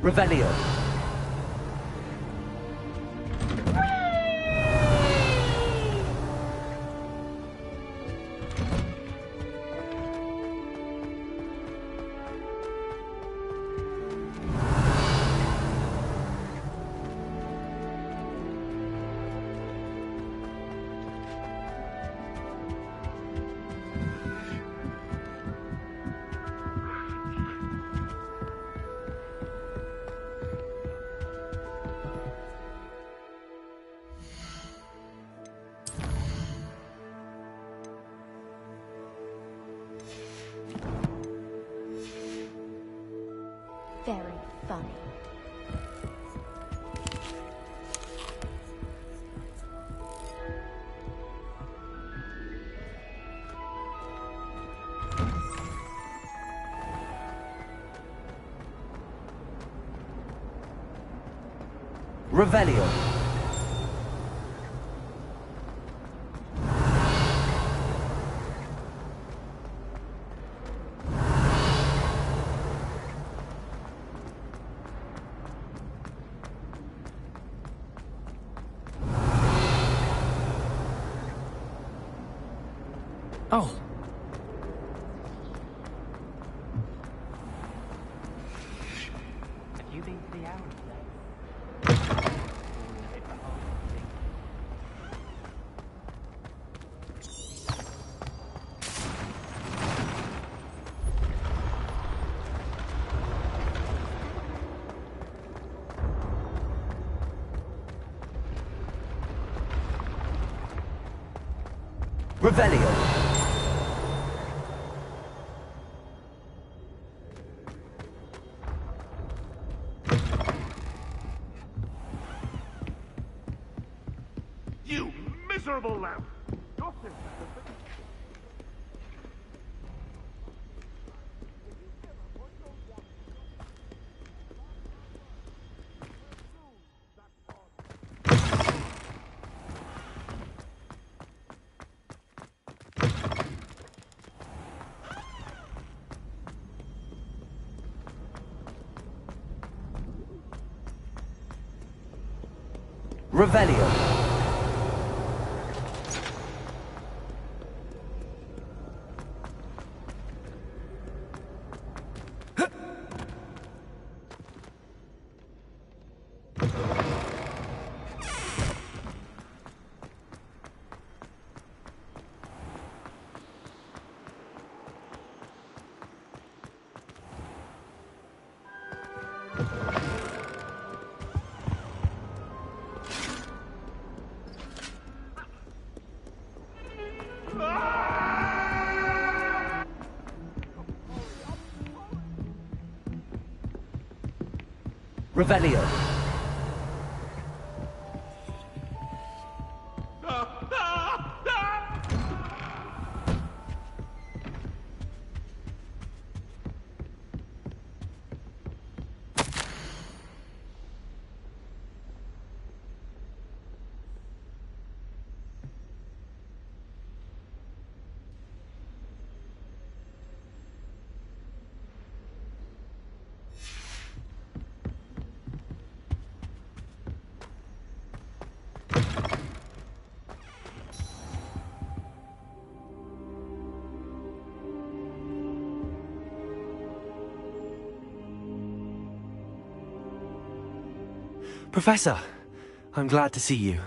Revelio. Very funny. Revelio. Oh. Have you been to the hour today? Revelio. You miserable lamb! Revelio. Revelio. Professor, I'm glad to see you.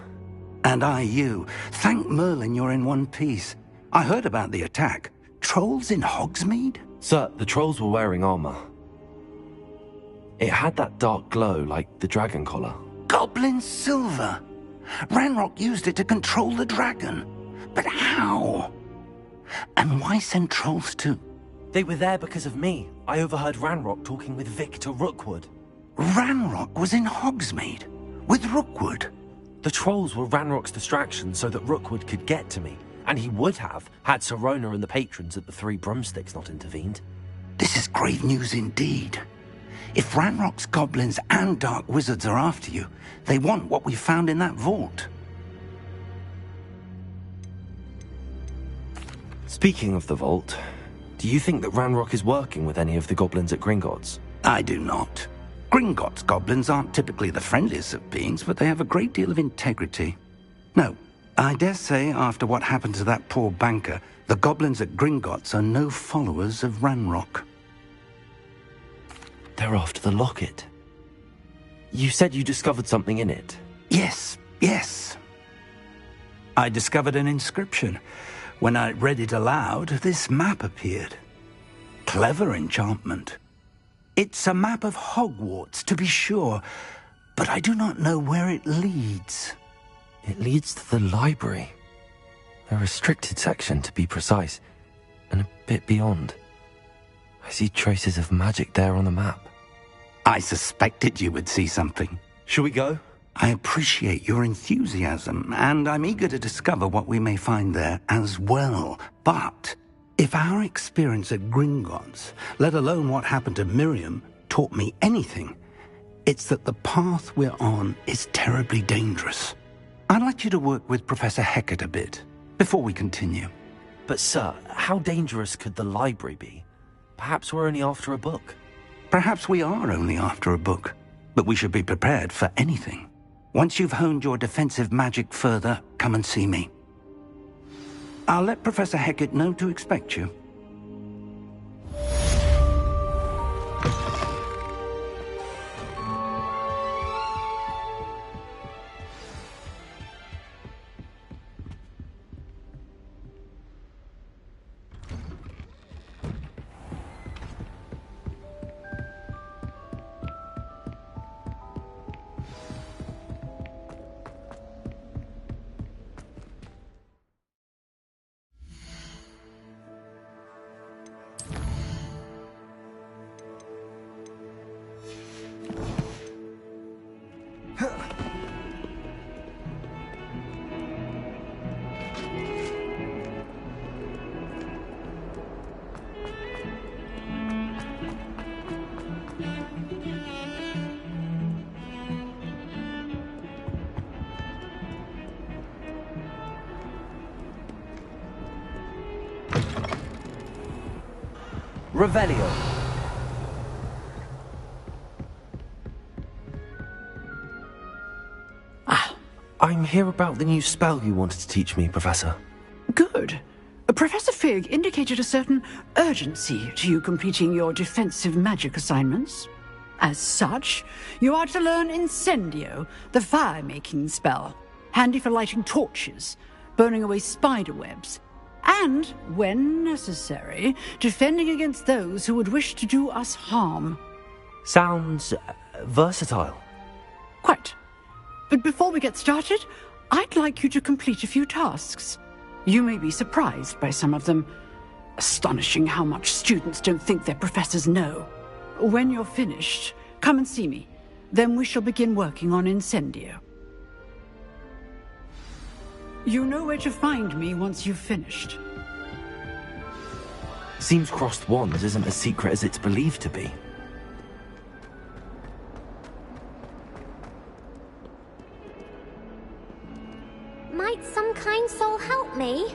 And I you. Thank Merlin you're in one piece. I heard about the attack. Trolls in Hogsmeade? Sir, the trolls were wearing armor. It had that dark glow like the dragon collar. Goblin silver! Ranrock used it to control the dragon. But how? And why send trolls too? They were there because of me. I overheard Ranrock talking with Victor Rookwood. Ranrock was in Hogsmeade? With Rookwood? The trolls were Ranrock's distraction so that Rookwood could get to me. And he would have, had Sirona and the patrons at the Three Broomsticks not intervened. This is grave news indeed. If Ranrock's goblins and dark wizards are after you, they want what we found in that vault. Speaking of the vault, do you think that Ranrock is working with any of the goblins at Gringotts? I do not. Gringotts goblins aren't typically the friendliest of beings, but they have a great deal of integrity. No, I dare say after what happened to that poor banker, the goblins at Gringotts are no followers of Ranrock. They're after the locket. You said you discovered something in it. Yes. I discovered an inscription. When I read it aloud, this map appeared. Clever enchantment. It's a map of Hogwarts, to be sure, but I do not know where it leads. It leads to the library. A restricted section, to be precise, and a bit beyond. I see traces of magic there on the map. I suspected you would see something. Shall we go? I appreciate your enthusiasm, and I'm eager to discover what we may find there as well. But if our experience at Gringotts, let alone what happened to Miriam, taught me anything, it's that the path we're on is terribly dangerous. I'd like you to work with Professor Hecat a bit before we continue. But sir, how dangerous could the library be? Perhaps we're only after a book. Perhaps we are only after a book, but we should be prepared for anything. Once you've honed your defensive magic further, come and see me. I'll let Professor Hecat know to expect you. Revelio. I'm here about the new spell you wanted to teach me, Professor. Good. Professor Fig indicated a certain urgency to you completing your defensive magic assignments. As such, you are to learn Incendio, the fire-making spell, handy for lighting torches, burning away spider webs, and, when necessary, defending against those who would wish to do us harm. Sounds versatile. Quite. But before we get started, I'd like you to complete a few tasks. You may be surprised by some of them. Astonishing how much students don't think their professors know. When you're finished, come and see me. Then we shall begin working on Incendio. You know where to find me once you've finished. Seems crossed wands isn't as secret as it's believed to be. Might some kind soul help me?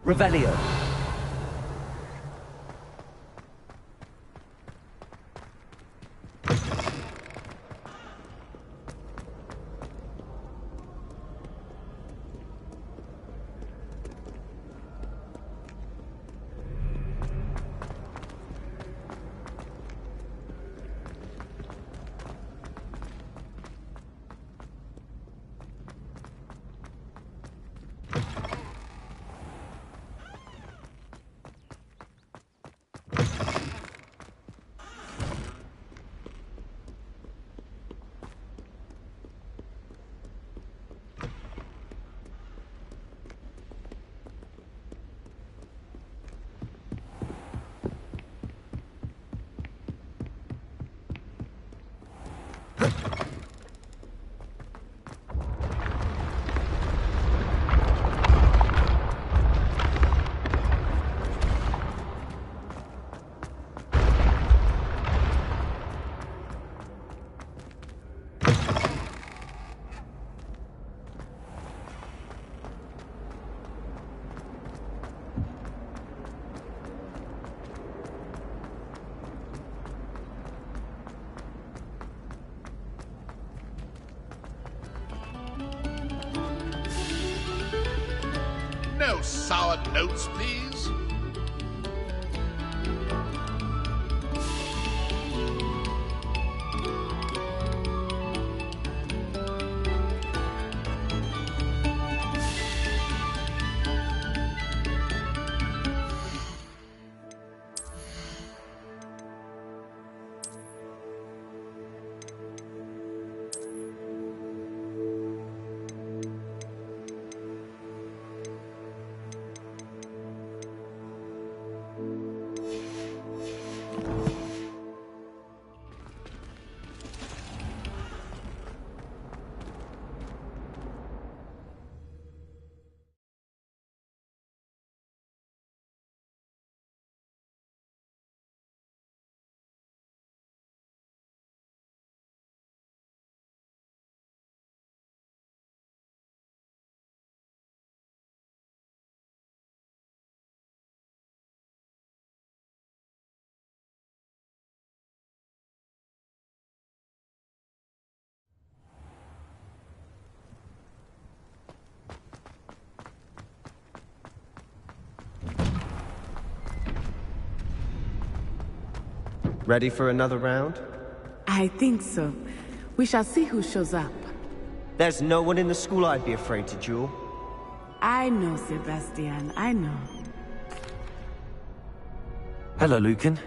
Revelio. No sour notes, please. Ready for another round? I think so. We shall see who shows up. There's no one in the school I'd be afraid to duel. I know, Sebastian, I know. Hello, Lucan.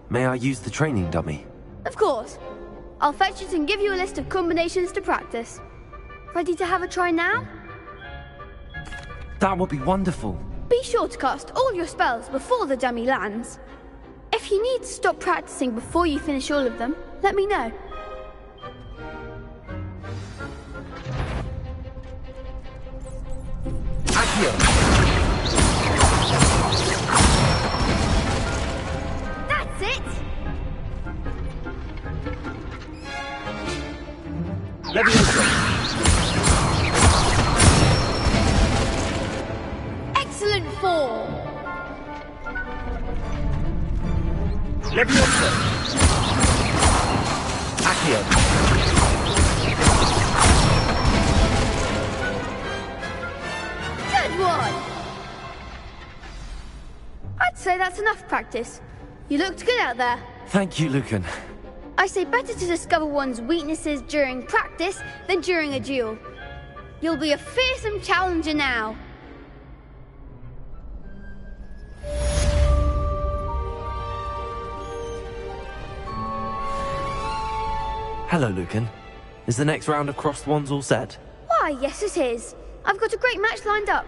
May I use the training dummy? Of course. I'll fetch it and give you a list of combinations to practice. Ready to have a try now? That would be wonderful. Be sure to cast all your spells before the dummy lands. If you need to stop practicing before you finish all of them, let me know. Accio! That's it! Leviosa! Excellent fall! Leviosa! Accio! Good one! I'd say that's enough practice. You looked good out there. Thank you, Lucan. I say better to discover one's weaknesses during practice than during a duel. You'll be a fearsome challenger now. Hello, Lucan. Is the next round of crossed wands all set? Why, yes it is. I've got a great match lined up.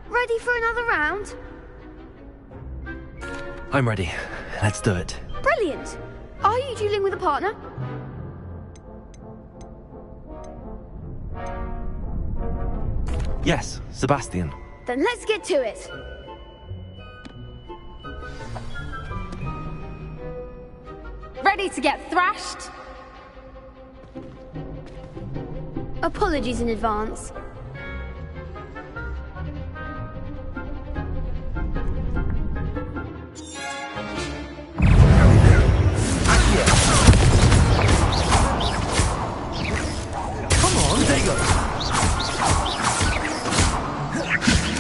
Ready for another round? I'm ready. Let's do it. Brilliant! Are you dueling with a partner? Yes, Sebastian. Then let's get to it. Ready to get thrashed? Apologies in advance. Come on, there you go.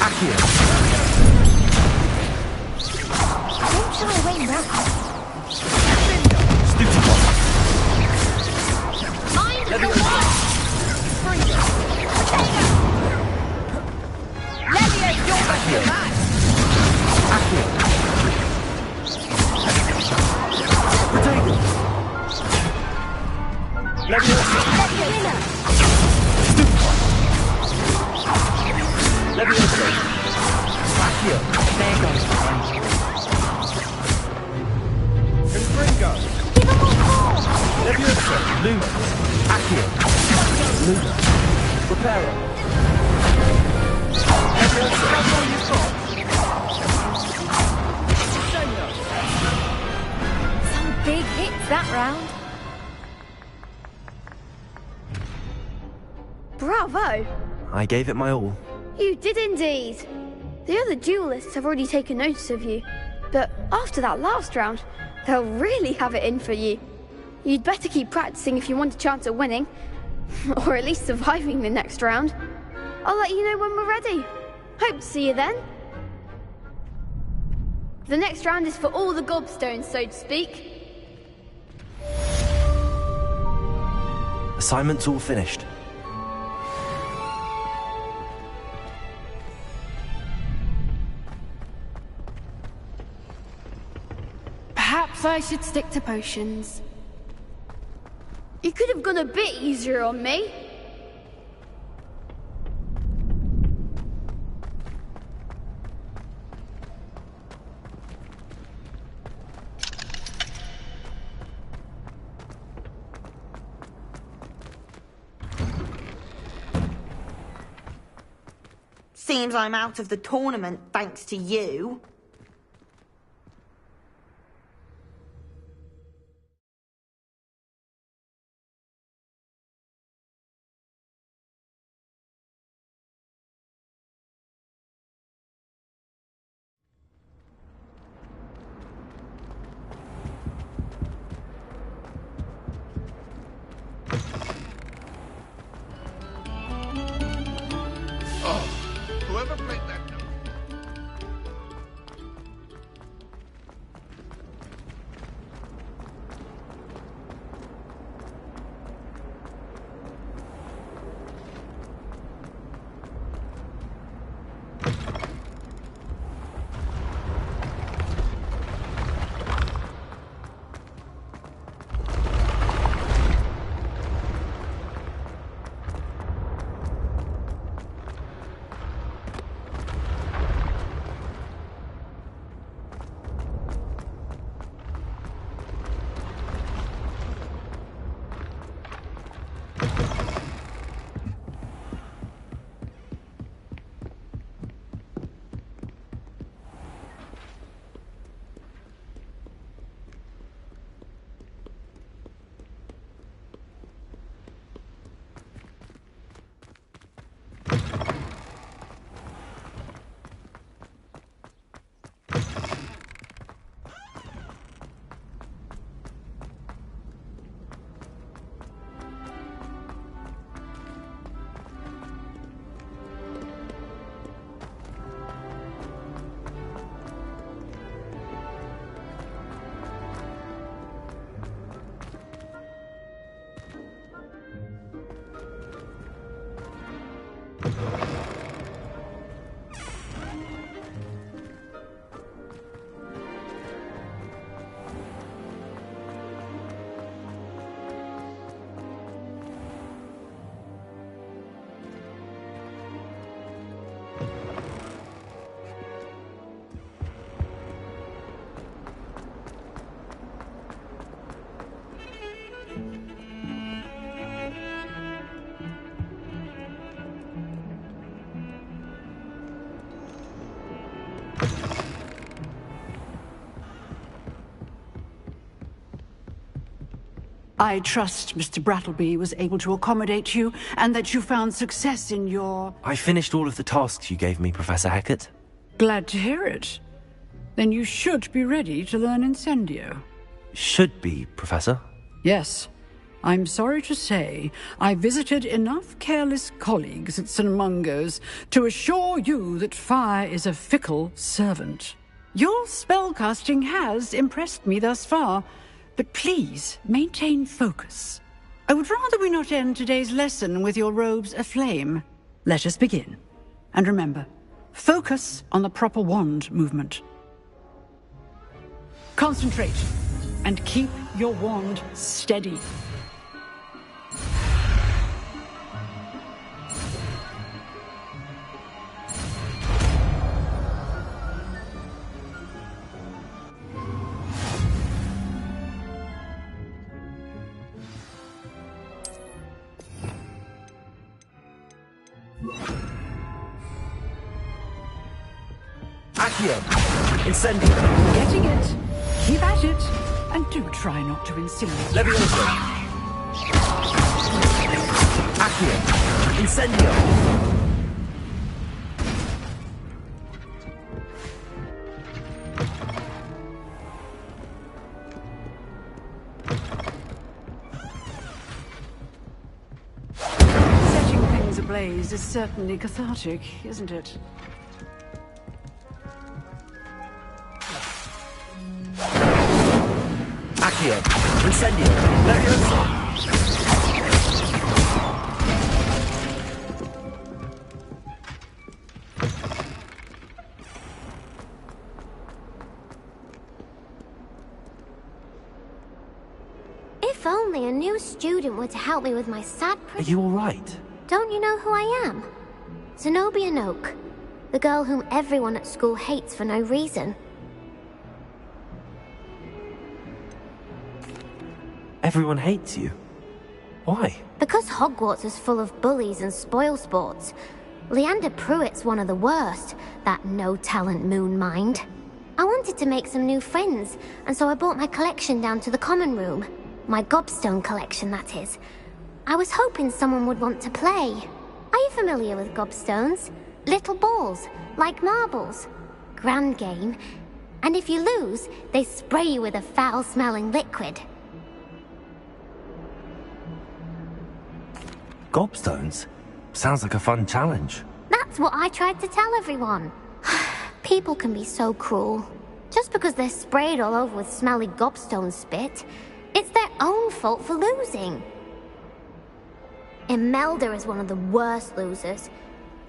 Accio. Don't shy away now. Stupid one. Mind the Leviosa. wall! Accio. Accio. Potato. Leviosa. Stupid one. Leviosa. Accio. There goes. Confringo! Give him a call! Leviosa! Lumos. Accio. Lumos. Reparo. Leviosa! That's all you've got? Some big hits that round. Bravo! I gave it my all. You did indeed. The other duelists have already taken notice of you, but after that last round, they'll really have it in for you. You'd better keep practicing if you want a chance at winning, or at least surviving the next round. I'll let you know when we're ready. Hope to see you then. The next round is for all the gobstones, so to speak. Assignment's all finished. Perhaps I should stick to potions. You could have gone a bit easier on me. Seems I'm out of the tournament thanks to you. Oh, whoever played that note. I trust Mr. Brattleby was able to accommodate you, and that you found success in your... I finished all of the tasks you gave me, Professor Hecat. Glad to hear it. Then you should be ready to learn Incendio. Should be, Professor. Yes. I'm sorry to say, I visited enough careless colleagues at St. Mungo's to assure you that fire is a fickle servant. Your spellcasting has impressed me thus far, but please maintain focus. I would rather we not end today's lesson with your robes aflame. Let us begin. And remember, focus on the proper wand movement. Concentrate, and keep your wand steady. Accio! Incendio! Getting it. Keep at it. And do try not to incendiate. Levioso! Accio! Incendio! Setting things ablaze is certainly cathartic, isn't it? Accio! Incendio! Levioso! If only a new student were to help me with my sad Are you alright? Don't you know who I am? Zenobia Noak, the girl whom everyone at school hates for no reason. Everyone hates you. Why? Because Hogwarts is full of bullies and spoilsports. Leander Pruitt's one of the worst, that no-talent moon mind. I wanted to make some new friends, and so I brought my collection down to the common room. My gobstone collection, that is. I was hoping someone would want to play. Are you familiar with gobstones? Little balls, like marbles. Grand game. And if you lose, they spray you with a foul-smelling liquid. Gobstones? Sounds like a fun challenge. That's what I tried to tell everyone. People can be so cruel. Just because they're sprayed all over with smelly gobstone spit, it's their own fault for losing. Imelda is one of the worst losers.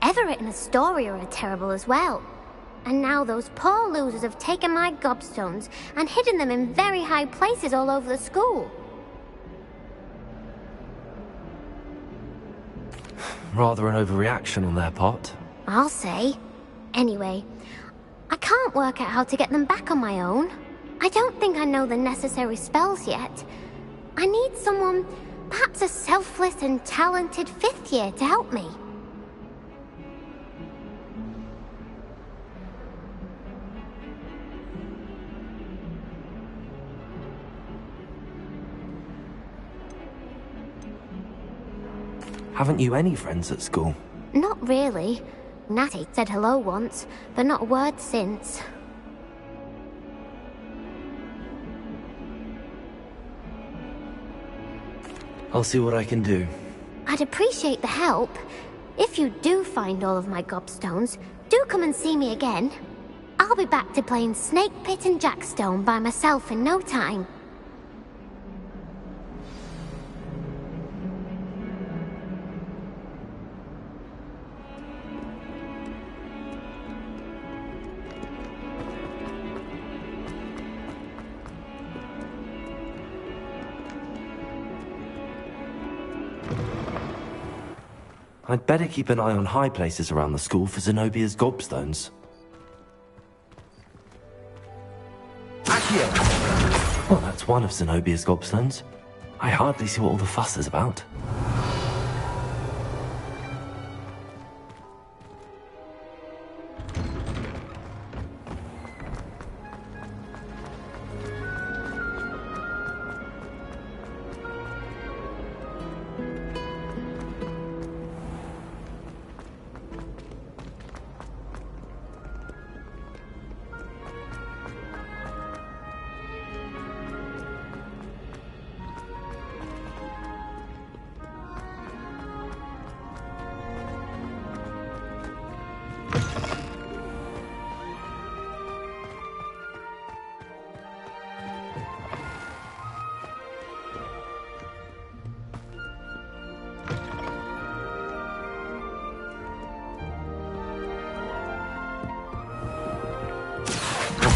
Everett and Astoria are terrible as well. And now those poor losers have taken my gobstones and hidden them in very high places all over the school. Rather an overreaction on their part. I'll say. Anyway, I can't work out how to get them back on my own. I don't think I know the necessary spells yet. I need someone, perhaps a selfless and talented fifth year to help me. Haven't you any friends at school? Not really. Natty said hello once, but not a word since. I'll see what I can do. I'd appreciate the help. If you do find all of my gobstones, do come and see me again. I'll be back to playing Snake Pit and Jackstone by myself in no time. I'd better keep an eye on high places around the school for Zenobia's gobstones. Accio! Well, that's one of Zenobia's gobstones. I hardly see what all the fuss is about.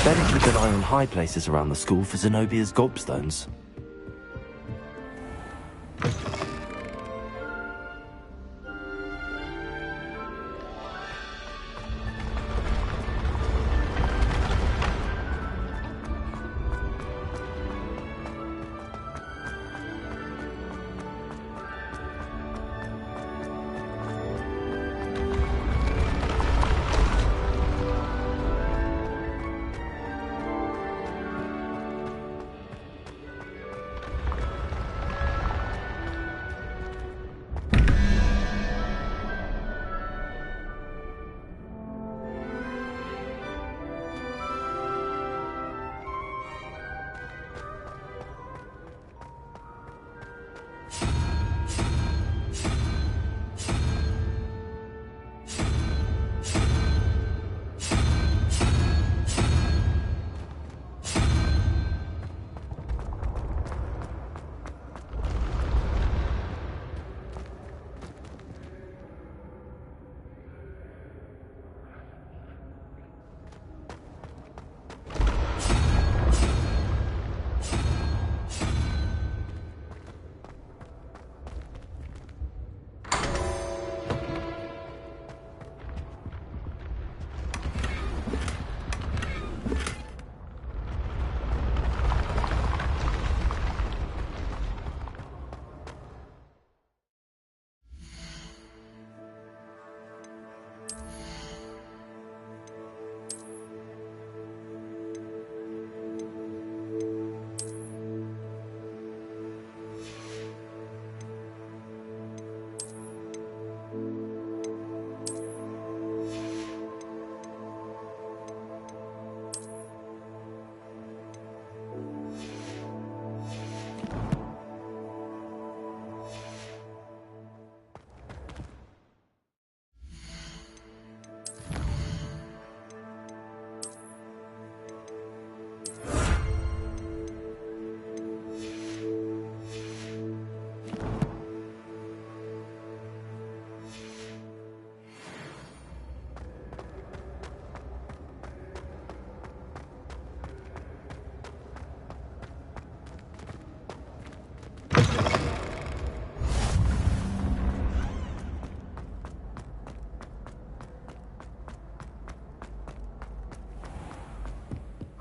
Better keep an eye on high places around the school for Zenobia's gobstones.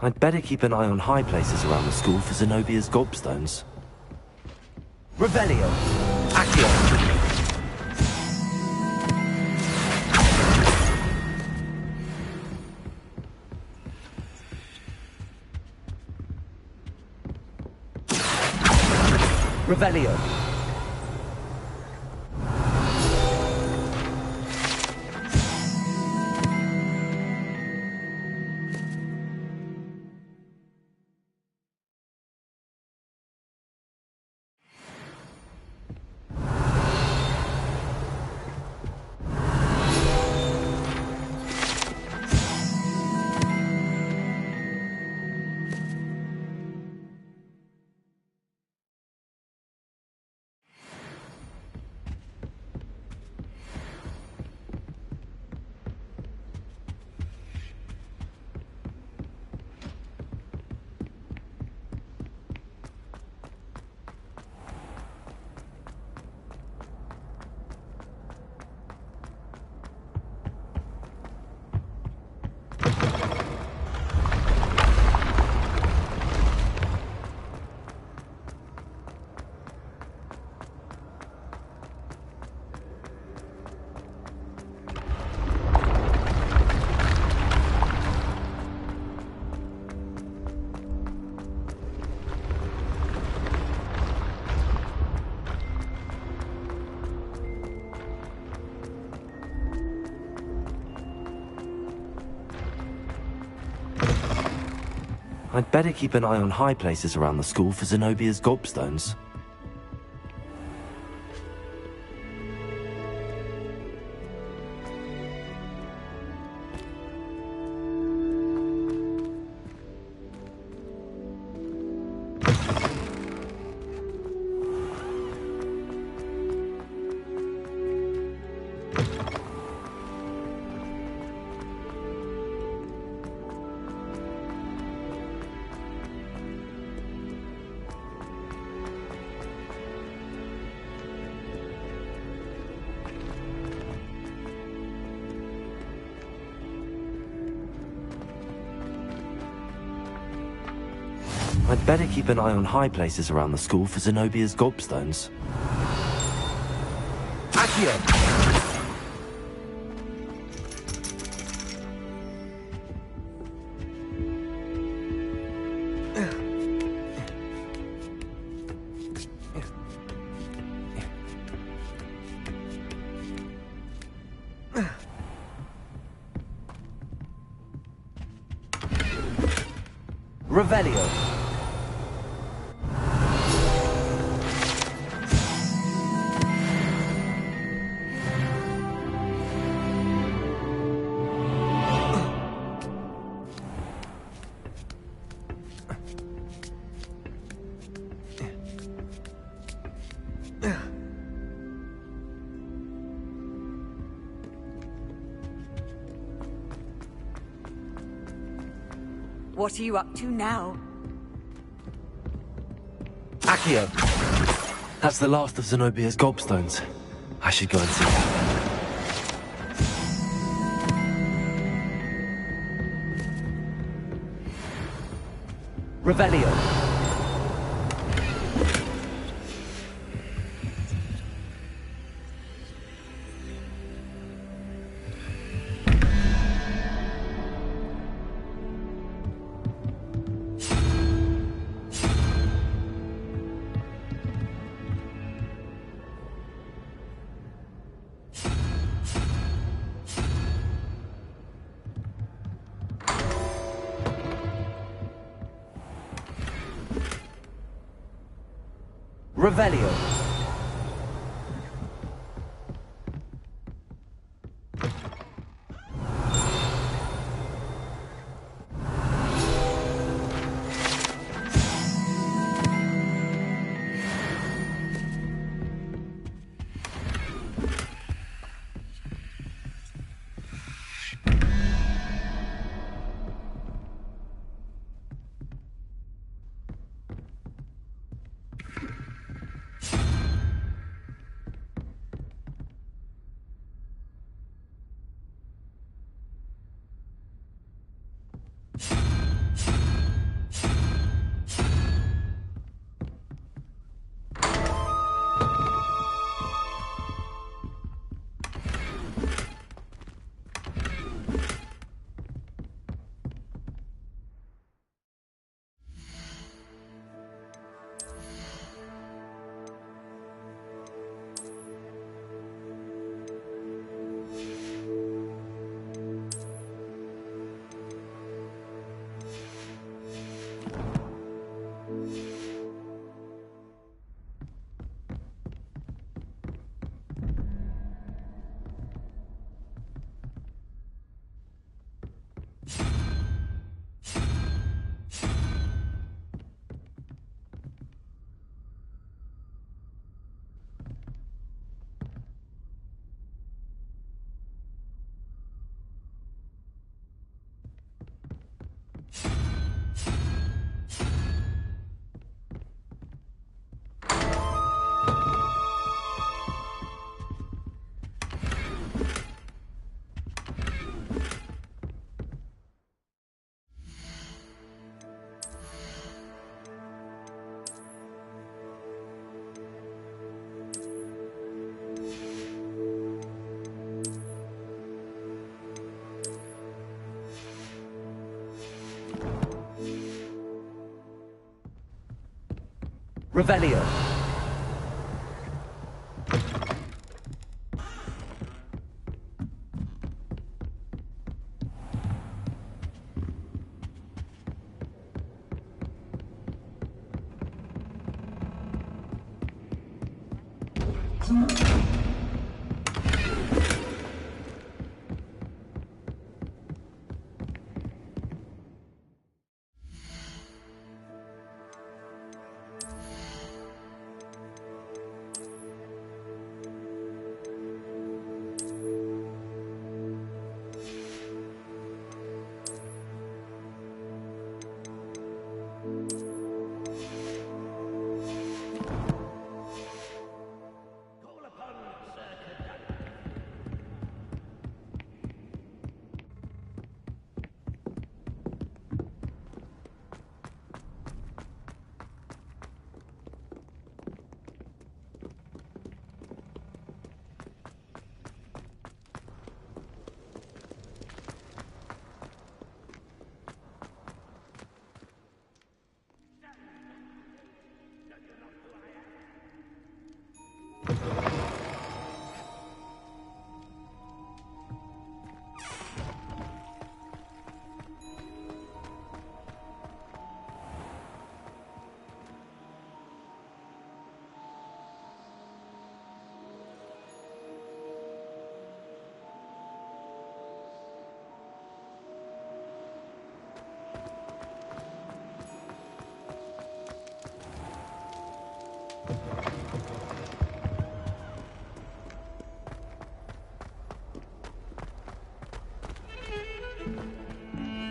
I'd better keep an eye on high places around the school for Zenobia's gobstones. Revelio. Accio. Revelio. I'd better keep an eye on high places around the school for Zenobia's gobstones. I'd better keep an eye on high places around the school for Zenobia's gobstones. Accio. Revelio. What are you up to now? Accio. That's the last of Zenobia's gobstones. I should go and see her. Revelio. Revelio. Revelio.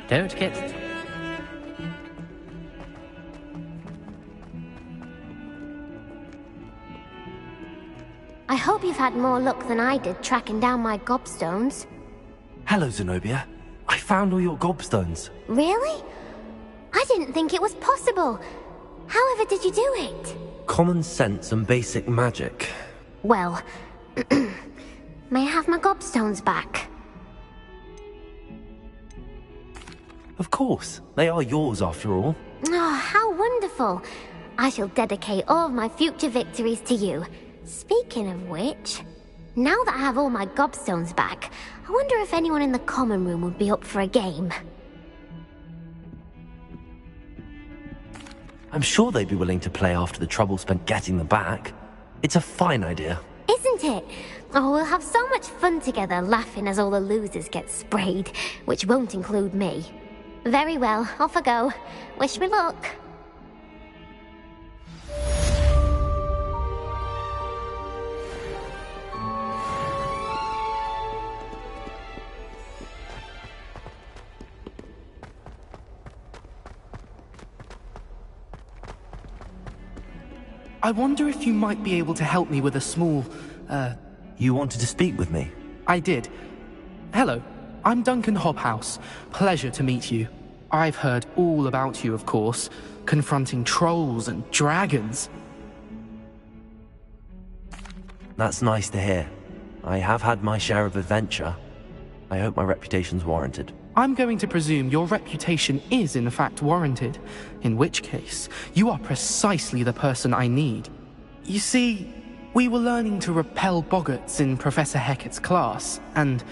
Don't get... I hope you've had more luck than I did tracking down my gobstones. Hello, Zenobia. I found all your gobstones. Really? I didn't think it was possible. However did you do it? Common sense and basic magic. Well, may I have my gobstones back? Of course. They are yours after all. Oh, how wonderful. I shall dedicate all of my future victories to you. Speaking of which, now that I have all my gobstones back, I wonder if anyone in the common room would be up for a game. I'm sure they'd be willing to play after the trouble spent getting them back. It's a fine idea. Isn't it? Oh, we'll have so much fun together laughing as all the losers get sprayed, which won't include me. Very well, off I go. Wish me luck. I wonder if you might be able to help me with a small, You wanted to speak with me? I did. Hello, I'm Duncan Hobhouse. Pleasure to meet you. I've heard all about you, of course, confronting trolls and dragons. That's nice to hear. I have had my share of adventure. I hope my reputation's warranted. I'm going to presume your reputation is in fact warranted, in which case, you are precisely the person I need. You see, we were learning to repel boggarts in Professor Hecat's class, and,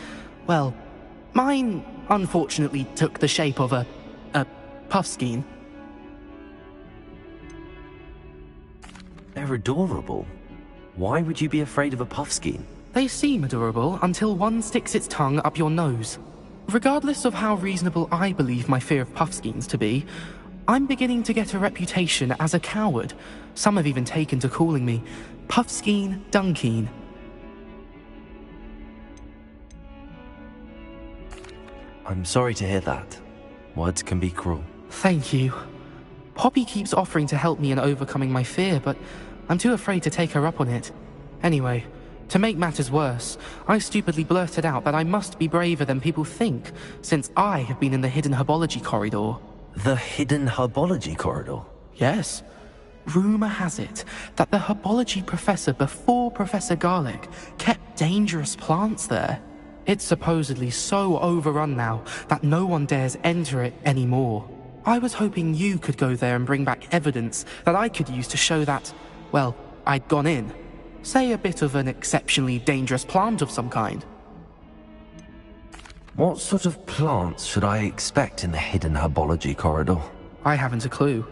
well, mine unfortunately took the shape of a puffskein. They're adorable. Why would you be afraid of a puffskein? They seem adorable until one sticks its tongue up your nose. Regardless of how reasonable I believe my fear of puffskeins to be, I'm beginning to get a reputation as a coward. Some have even taken to calling me Puffskein Dunkeen. I'm sorry to hear that. Words can be cruel. Thank you. Poppy keeps offering to help me in overcoming my fear, but I'm too afraid to take her up on it. Anyway, to make matters worse, I stupidly blurted out that I must be braver than people think, since I have been in the hidden herbology corridor. The hidden herbology corridor? Yes. Rumor has it that the herbology professor before Professor Garlic kept dangerous plants there. It's supposedly so overrun now that no one dares enter it anymore. I was hoping you could go there and bring back evidence that I could use to show that, well, I'd gone in. Say a bit of an exceptionally dangerous plant of some kind. What sort of plants should I expect in the hidden herbology corridor? I haven't a clue.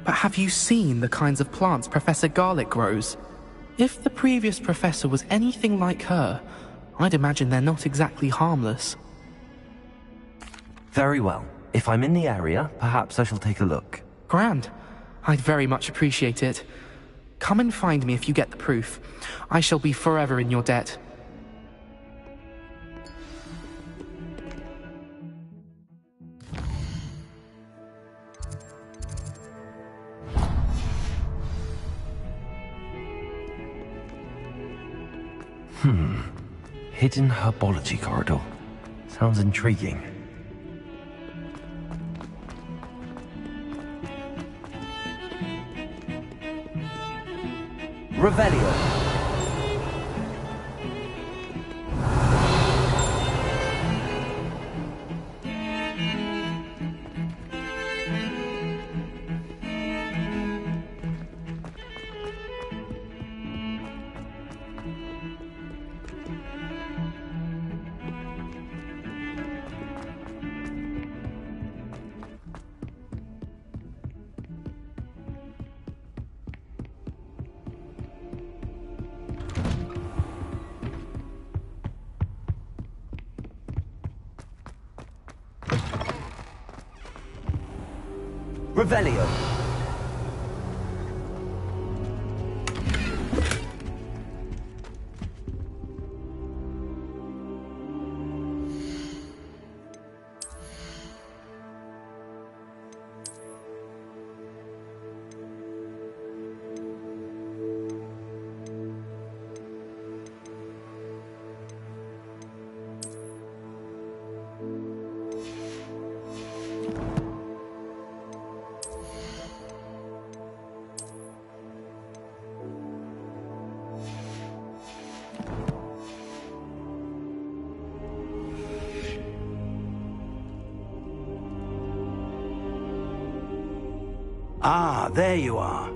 But have you seen the kinds of plants Professor Garlic grows? If the previous professor was anything like her, I'd imagine they're not exactly harmless. Very well. If I'm in the area, perhaps I shall take a look. Grand. I'd very much appreciate it. Come and find me if you get the proof. I shall be forever in your debt. Hidden herbology corridor. Sounds intriguing. Revelio. Revelio. Ah, there you are.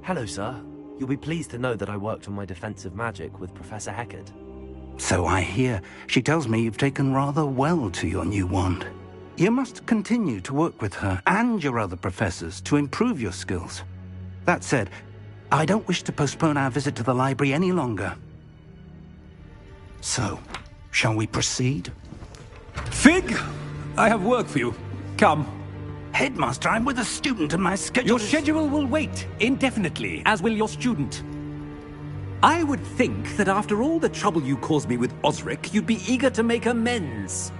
Hello, sir. You'll be pleased to know that I worked on my defensive magic with Professor Heckard. So I hear. She tells me you've taken rather well to your new wand. You must continue to work with her and your other professors to improve your skills. That said, I don't wish to postpone our visit to the library any longer. So, shall we proceed? Fig, I have work for you. Come. Headmaster, I'm with a student and my schedule Your schedule will wait indefinitely, as will your student. I would think that after all the trouble you caused me with Osric, you'd be eager to make amends.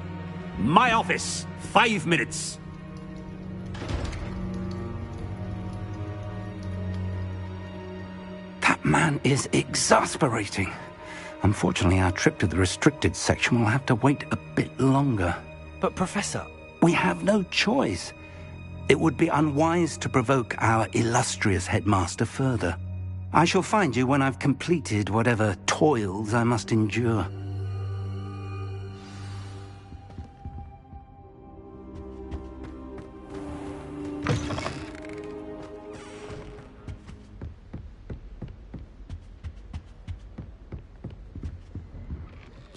My office, 5 minutes. That man is exasperating. Unfortunately, our trip to the restricted section will have to wait a bit longer. But, Professor... We have no choice. It would be unwise to provoke our illustrious headmaster further. I shall find you when I've completed whatever toils I must endure.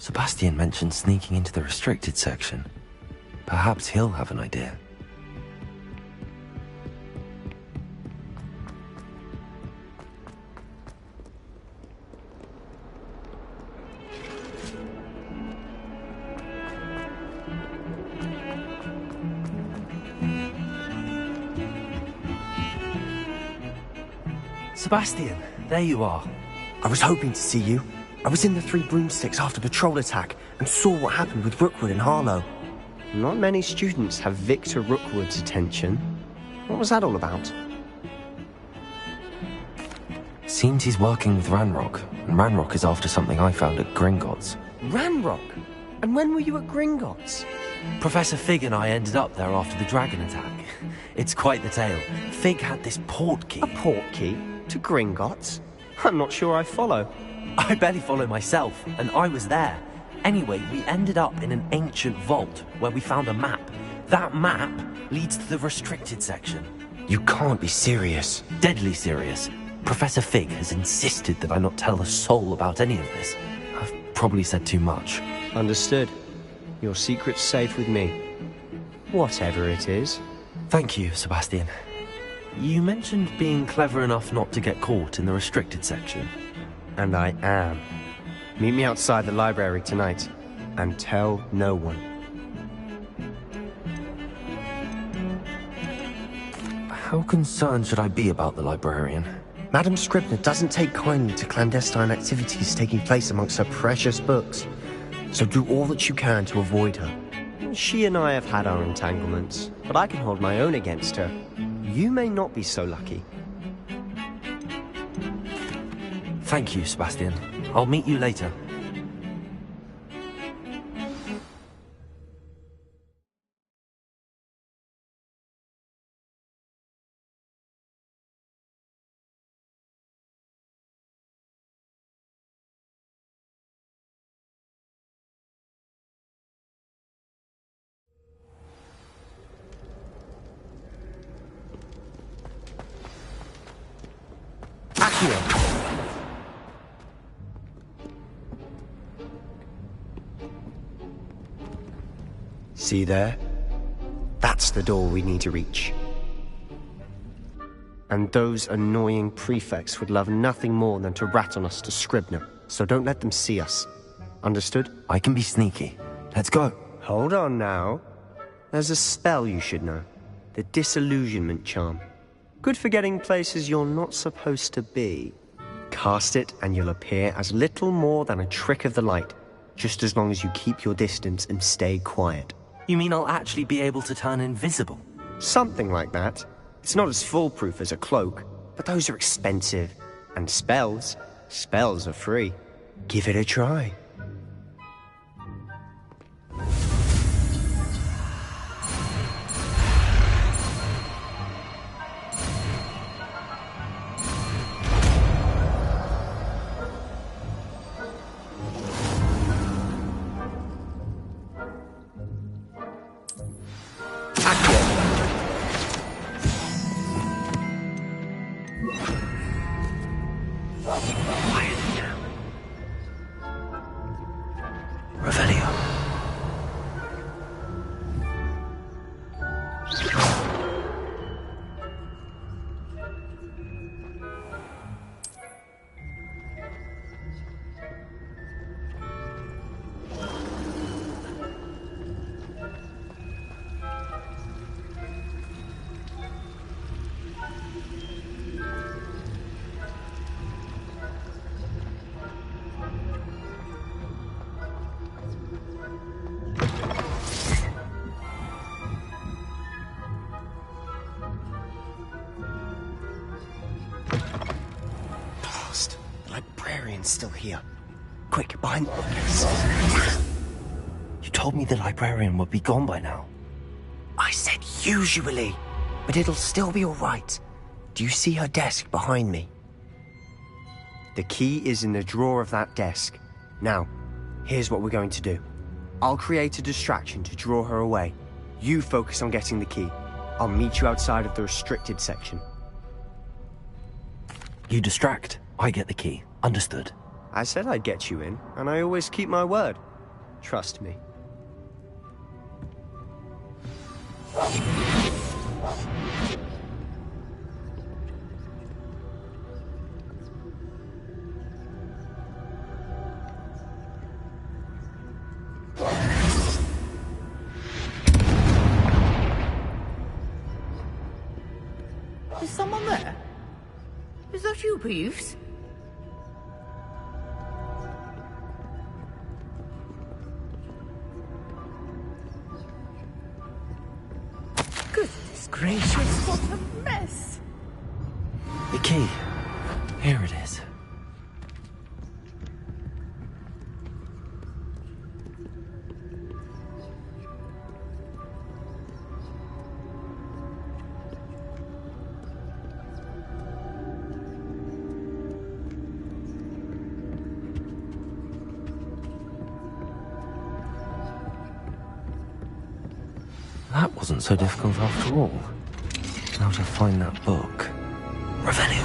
Sebastian mentioned sneaking into the restricted section. Perhaps he'll have an idea. Sebastian, there you are. I was hoping to see you. I was in the Three Broomsticks after the troll attack and saw what happened with Rookwood and Harlow. Not many students have Victor Rookwood's attention. What was that all about? Seems he's working with Ranrock, and Ranrock is after something I found at Gringotts. Ranrock? And when were you at Gringotts? Professor Fig and I ended up there after the dragon attack. It's quite the tale. Fig had this port key. A port key? To Gringotts? I'm not sure I follow. I barely follow myself, and I was there. Anyway, we ended up in an ancient vault where we found a map. That map leads to the restricted section. You can't be serious. Deadly serious. Professor Fig has insisted that I not tell a soul about any of this. I've probably said too much. Understood. Your secret's safe with me. Whatever it is. Thank you, Sebastian. You mentioned being clever enough not to get caught in the restricted section. And I am. Meet me outside the library tonight, and tell no one. How concerned should I be about the librarian? Madam Scribner doesn't take kindly to clandestine activities taking place amongst her precious books, so do all that you can to avoid her. She and I have had our entanglements, but I can hold my own against her. You may not be so lucky. Thank you, Sebastian. I'll meet you later. See there? That's the door we need to reach. And those annoying prefects would love nothing more than to rat on us to Scribner, so don't let them see us. Understood? I can be sneaky. Let's go. Hold on now. There's a spell you should know. The Disillusionment Charm. Good for getting places you're not supposed to be. Cast it and you'll appear as little more than a trick of the light, just as long as you keep your distance and stay quiet. You mean I'll actually be able to turn invisible? Something like that. It's not as foolproof as a cloak, but those are expensive. And spells are free. Give it a try. Still here. Quick, behind the bookcase. You told me the librarian would be gone by now. I said usually, but it'll still be all right. Do you see her desk behind me? The key is in the drawer of that desk. Now, here's what we're going to do. I'll create a distraction to draw her away. You focus on getting the key. I'll meet you outside of the restricted section. You distract, I get the key. Understood. I said I'd get you in, and I always keep my word. Trust me. Is someone there? Is that you, Peeves? Goodness gracious, what a mess! The key. Here it is. That wasn't so difficult after all. Now to find that book. Revelio.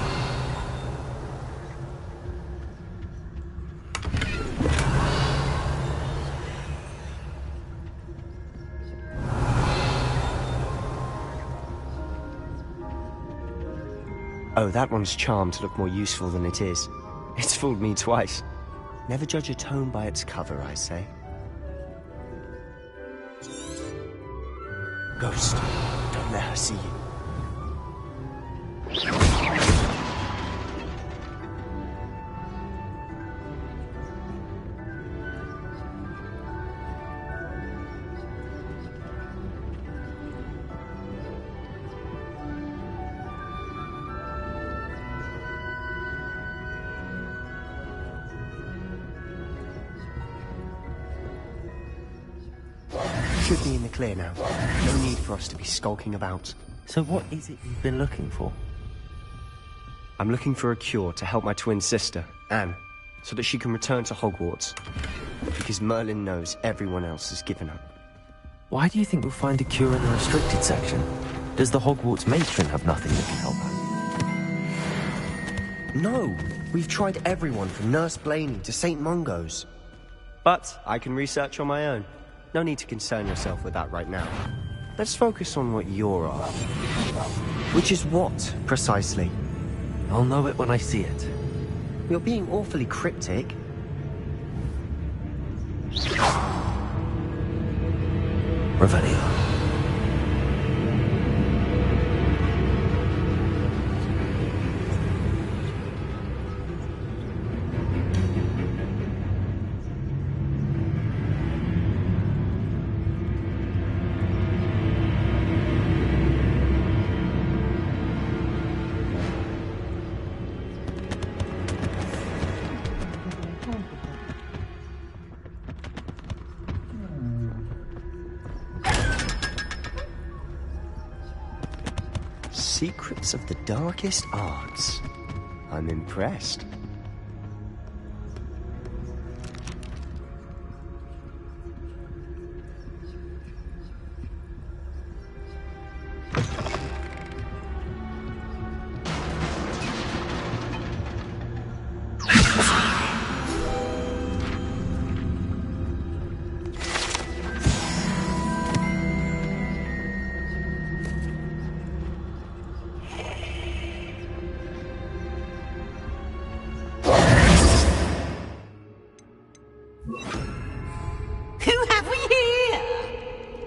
Oh, that one's charmed to look more useful than it is. It's fooled me twice. Never judge a tome by its cover, I say. Ghost, don't let her see you. Should be in the clear now. No need for us to be skulking about. So what is it you've been looking for? I'm looking for a cure to help my twin sister, Anne, so that she can return to Hogwarts. Because Merlin knows everyone else has given up. Why do you think we'll find a cure in the restricted section? Does the Hogwarts matron have nothing that can help her? No! We've tried everyone from Nurse Blaney to St. Mungo's. But I can research on my own. No need to concern yourself with that right now. Let's focus on what you're after. Which is what, precisely? I'll know it when I see it. You're being awfully cryptic. Revelio. Secrets of the darkest arts. I'm impressed. Who have we here?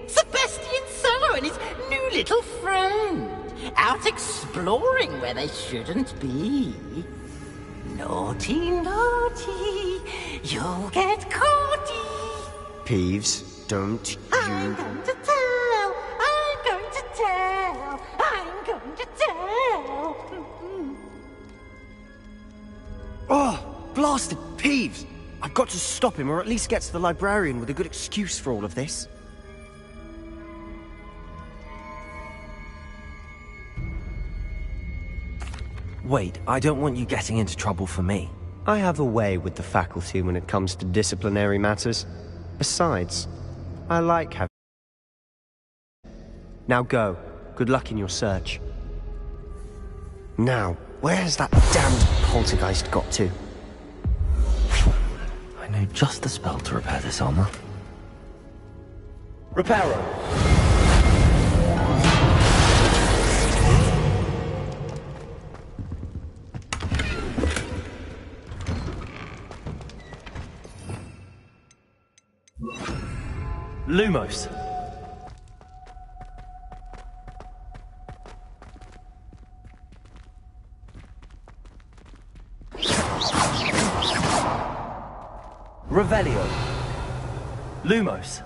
Sebastian Cello and his new little friend. Out exploring where they shouldn't be. Naughty, naughty. You'll get caughty. Peeves, don't you... I'm going to tell. I'm going to tell. I'm going to tell. Oh, blasted Peeves! I've got to stop him, or at least get to the librarian with a good excuse for all of this. Wait, I don't want you getting into trouble for me. I have a way with the faculty when it comes to disciplinary matters. Besides, I like having... Now go. Good luck in your search. Now, where's that damned poltergeist got to? I know just the spell to repair this armor. Reparo. Lumos. Revelio. Lumos.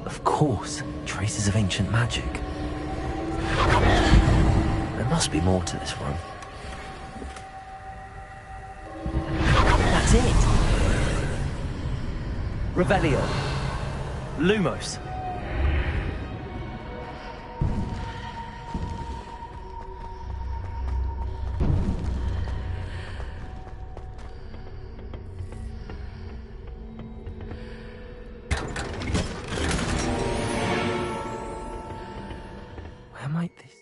Of course, traces of ancient magic. There must be more to this room. That's it. Revelio. Lumos. Where might this...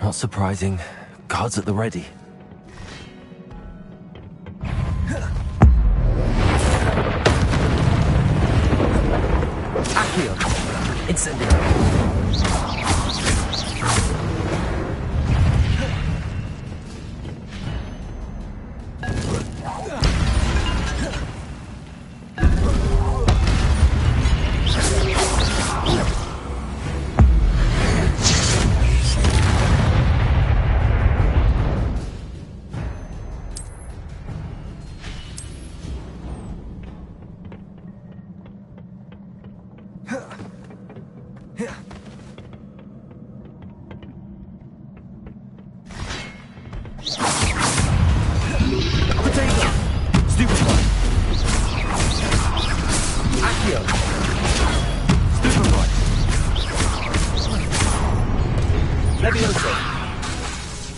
Not surprising. Guards at the ready. Accio. Incendio.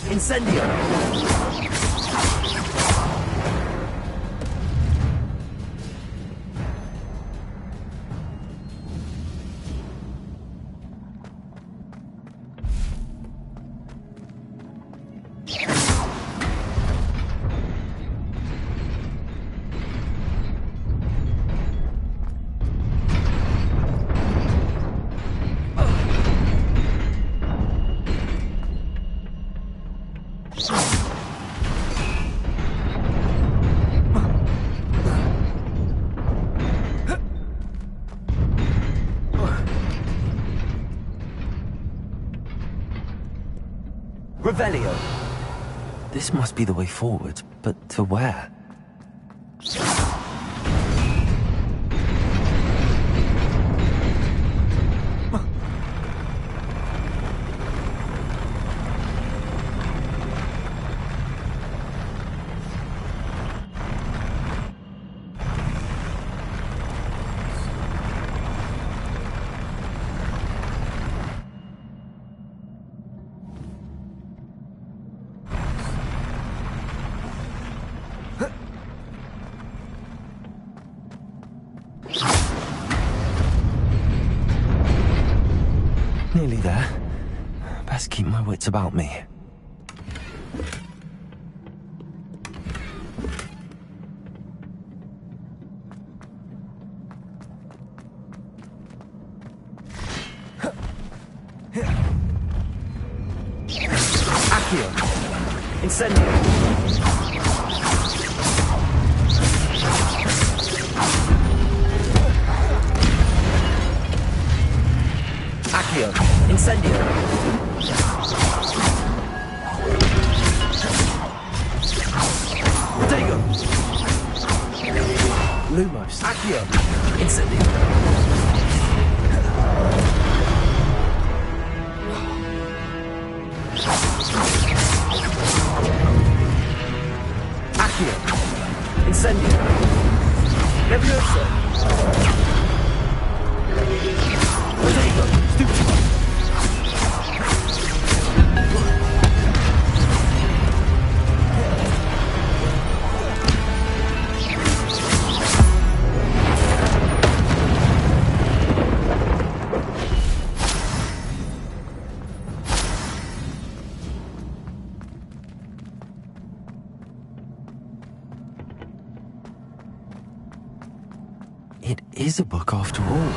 Incendio. Revelio. This must be the way forward, but to where? there. Best keep my wits about me. Accio. Incendio. Accio. Incendio. Protego. Lumos. Accio. Incendio. Accio. Incendio. Levioso. Protego. Stupido. It is a book after all.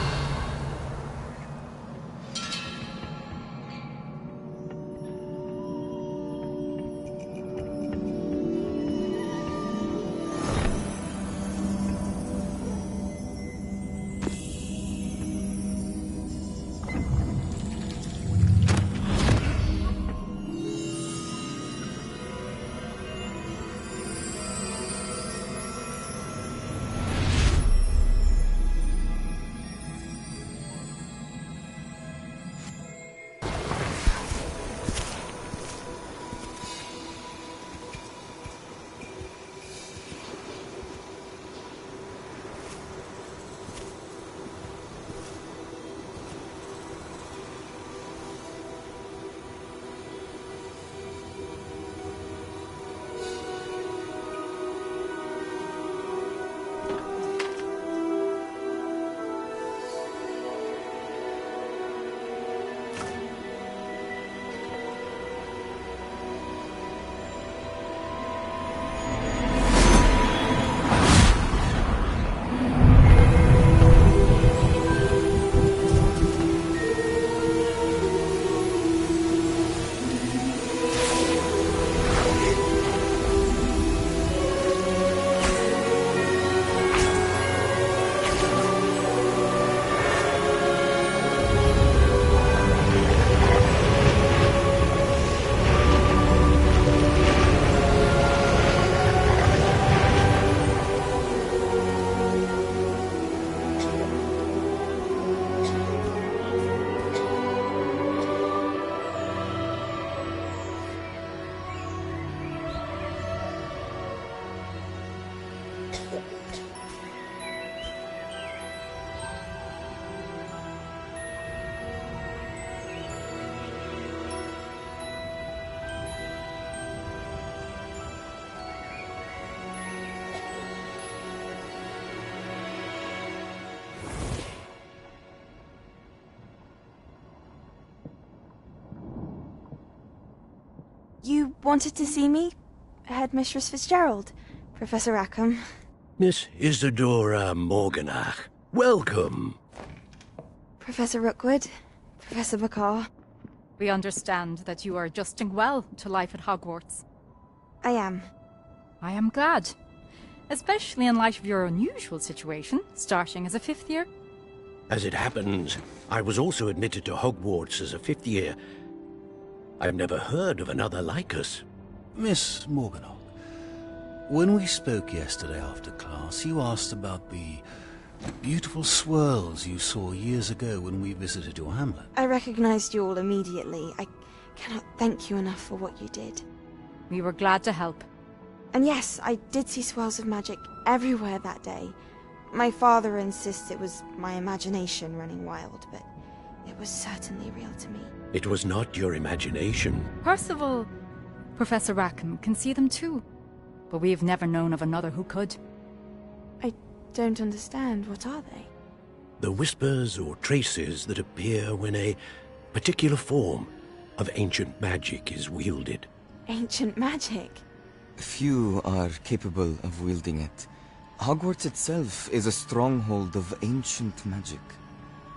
You wanted to see me? Headmistress Fitzgerald, Professor Rackham. Miss Isadora Morganach, welcome. Professor Rookwood, Professor McCaw. We understand that you are adjusting well to life at Hogwarts. I am. I am glad. Especially in light of your unusual situation, starting as a 5th year. As it happens, I was also admitted to Hogwarts as a 5th year. I've never heard of another like us. Miss Morganach, when we spoke yesterday after class, you asked about the beautiful swirls you saw years ago when we visited your hamlet. I recognized you all immediately. I cannot thank you enough for what you did. We were glad to help. And yes, I did see swirls of magic everywhere that day. My father insists it was my imagination running wild, but it was certainly real to me. It was not your imagination. Percival, Professor Rackham can see them too, but we've never known of another who could. I don't understand. What are they? The whispers or traces that appear when a particular form of ancient magic is wielded. Ancient magic? Few are capable of wielding it. Hogwarts itself is a stronghold of ancient magic.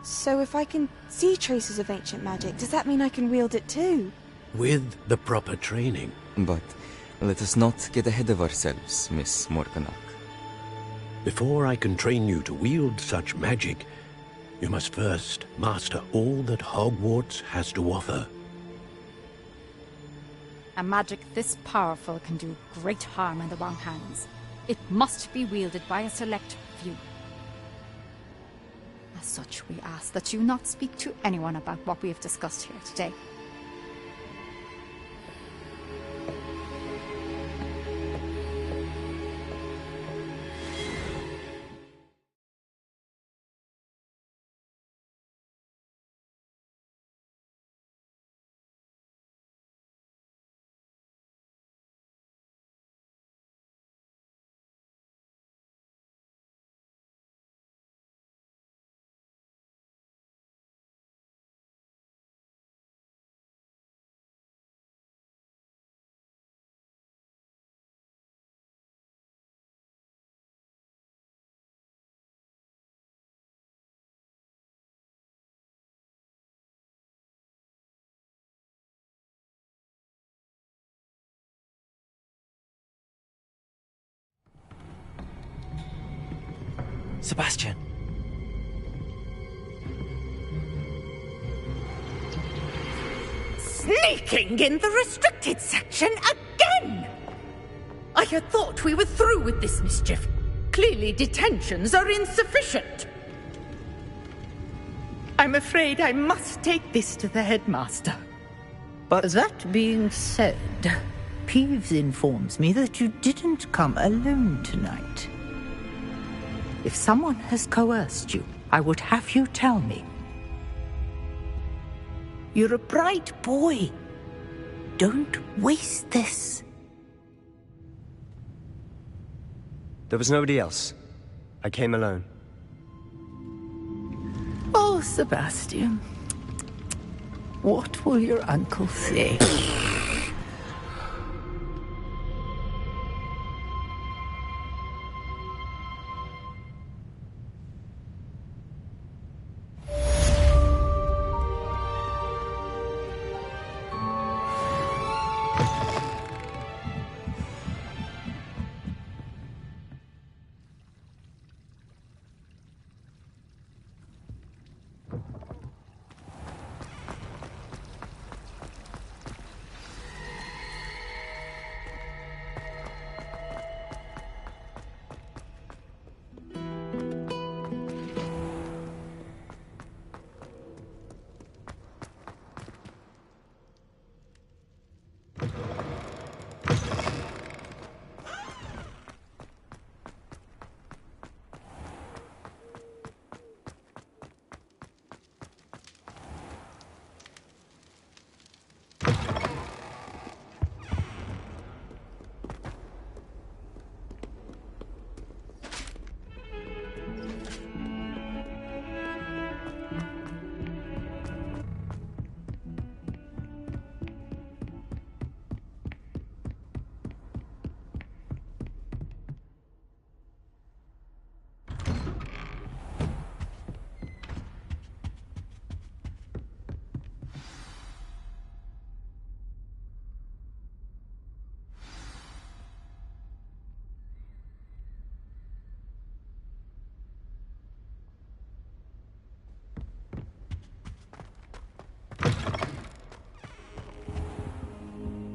So if I can see traces of ancient magic, does that mean I can wield it too? With the proper training. But let us not get ahead of ourselves, Miss Morganach. Before I can train you to wield such magic, you must first master all that Hogwarts has to offer. A magic this powerful can do great harm in the wrong hands. It must be wielded by a select few. As such, we ask that you not speak to anyone about what we have discussed here today. Sebastian. Sneaking in the restricted section again! I had thought we were through with this mischief. Clearly detentions are insufficient. I'm afraid I must take this to the headmaster. But that being said, Peeves informs me that you didn't come alone tonight. If someone has coerced you, I would have you tell me. You're a bright boy. Don't waste this. There was nobody else. I came alone. Oh, Sebastian. What will your uncle say?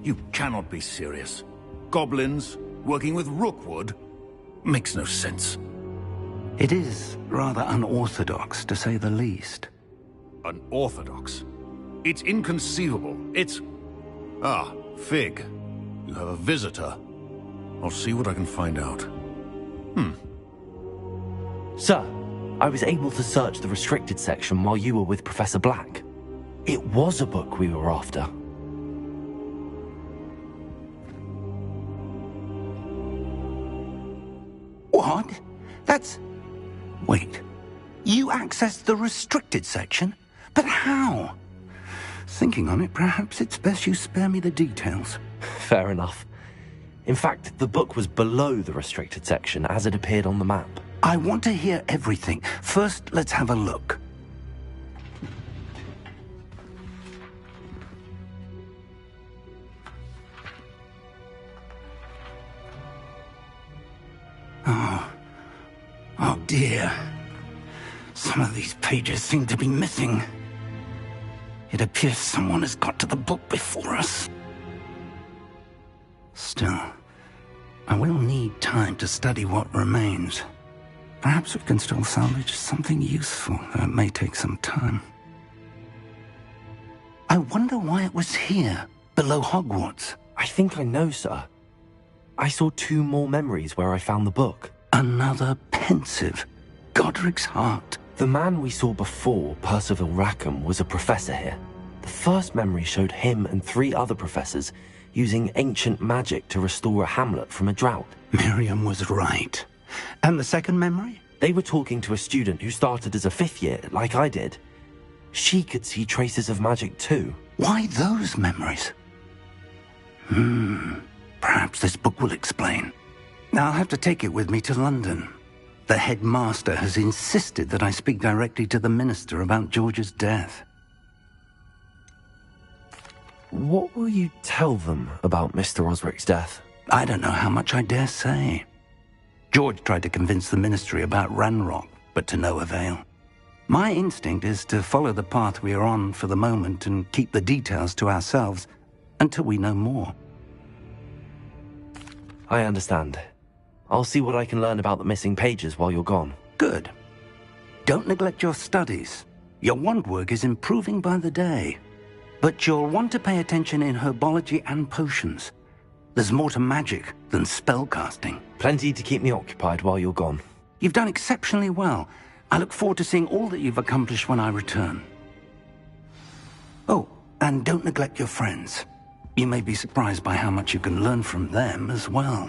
You cannot be serious. Goblins working with Rookwood? Makes no sense. It is rather unorthodox, to say the least. Unorthodox? It's inconceivable. It's... Ah, Fig. You have a visitor. I'll see what I can find out. Sir, I was able to search the restricted section while you were with Professor Black. It was a book we were after. What? That's... Wait. You accessed the restricted section? But how? Thinking on it, perhaps it's best you spare me the details. Fair enough. In fact, the book was below the restricted section as it appeared on the map. I want to hear everything. First, let's have a look. Oh dear. Some of these pages seem to be missing. It appears someone has got to the book before us. Still, I will need time to study what remains. Perhaps we can still salvage something useful, though it may take some time. I wonder why it was here, below Hogwarts. I think I know, sir. I saw 2 more memories where I found the book. Another pensive. Godric's heart. The man we saw before, Percival Rackham, was a professor here. The first memory showed him and 3 other professors using ancient magic to restore a hamlet from a drought. Miriam was right. And the second memory? They were talking to a student who started as a 5th year, like I did. She could see traces of magic too. Why those memories? Perhaps this book will explain. I'll have to take it with me to London. The headmaster has insisted that I speak directly to the minister about George's death. What will you tell them about Mr. Osric's death? I don't know how much I dare say. George tried to convince the ministry about Ranrock, but to no avail. My instinct is to follow the path we are on for the moment and keep the details to ourselves until we know more. I understand. I'll see what I can learn about the missing pages while you're gone. Good. Don't neglect your studies. Your wand work is improving by the day. But you'll want to pay attention in herbology and potions. There's more to magic than spellcasting. Plenty to keep me occupied while you're gone. You've done exceptionally well. I look forward to seeing all that you've accomplished when I return. Oh, and don't neglect your friends. You may be surprised by how much you can learn from them as well.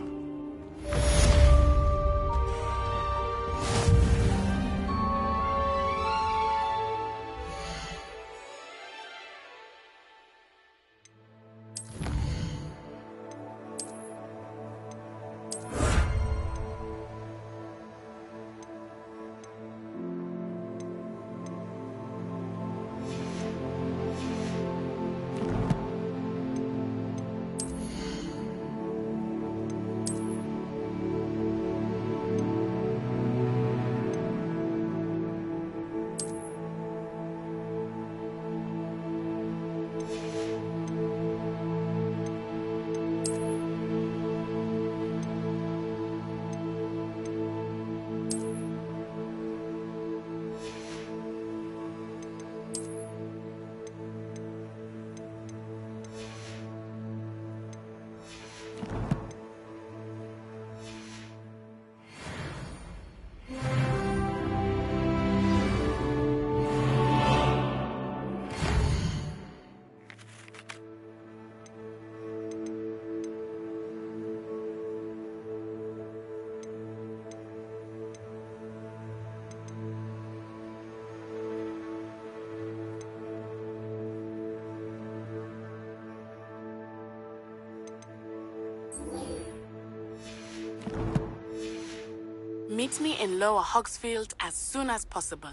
Meet me in Lower Hogsfield as soon as possible.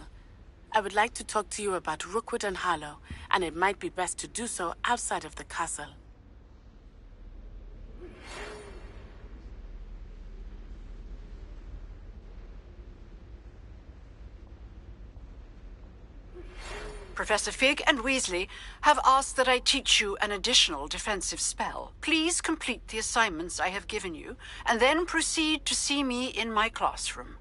I would like to talk to you about Rookwood and Harlow, and it might be best to do so outside of the castle. Professor Fig and Weasley have asked that I teach you an additional defensive spell. Please complete the assignments I have given you, and then proceed to see me in my classroom.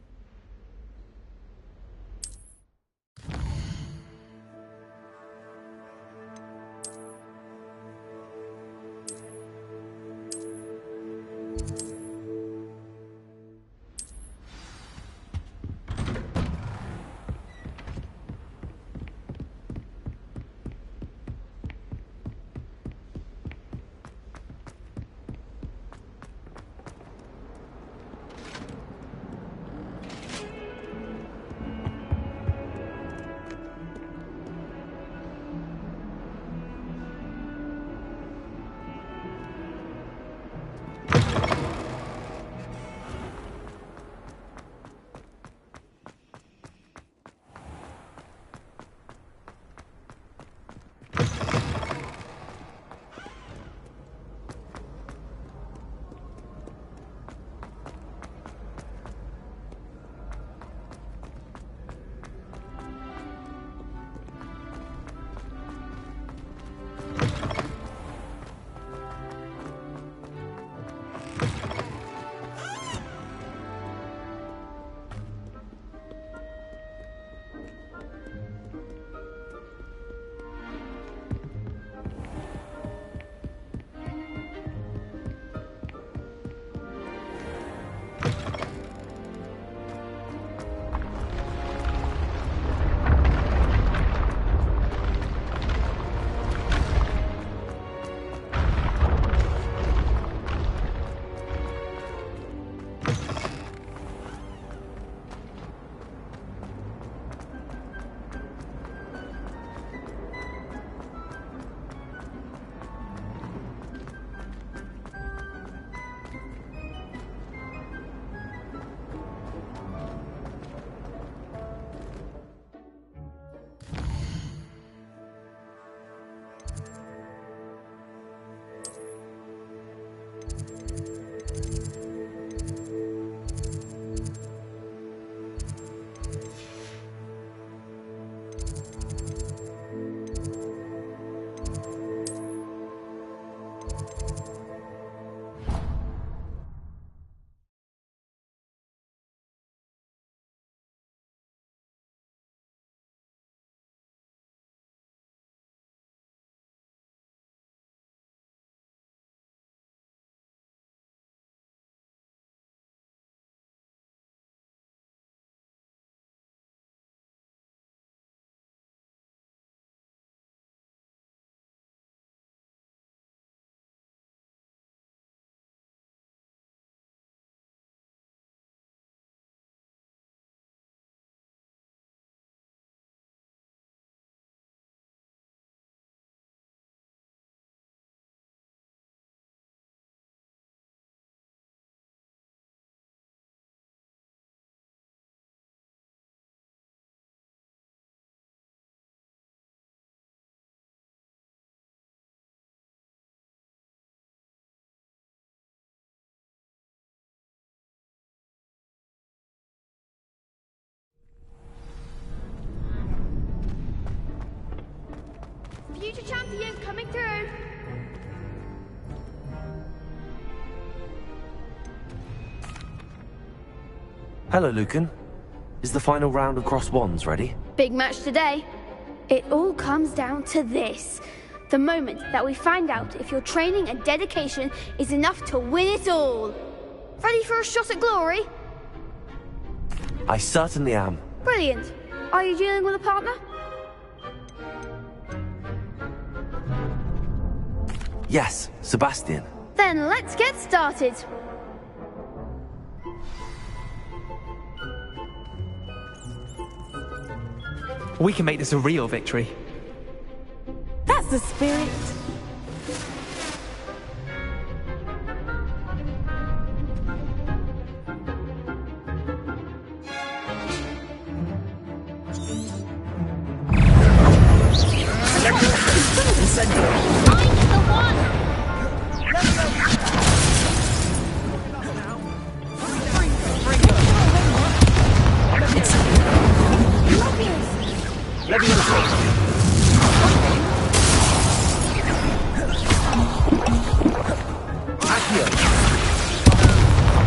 Hello, Lucan. Is the final round of cross wands ready? Big match today. It all comes down to this. The moment that we find out if your training and dedication is enough to win it all. Ready for a shot at glory? I certainly am. Brilliant. Are you dealing with a partner? Yes, Sebastian. Then let's get started. We can make this a real victory. That's the spirit.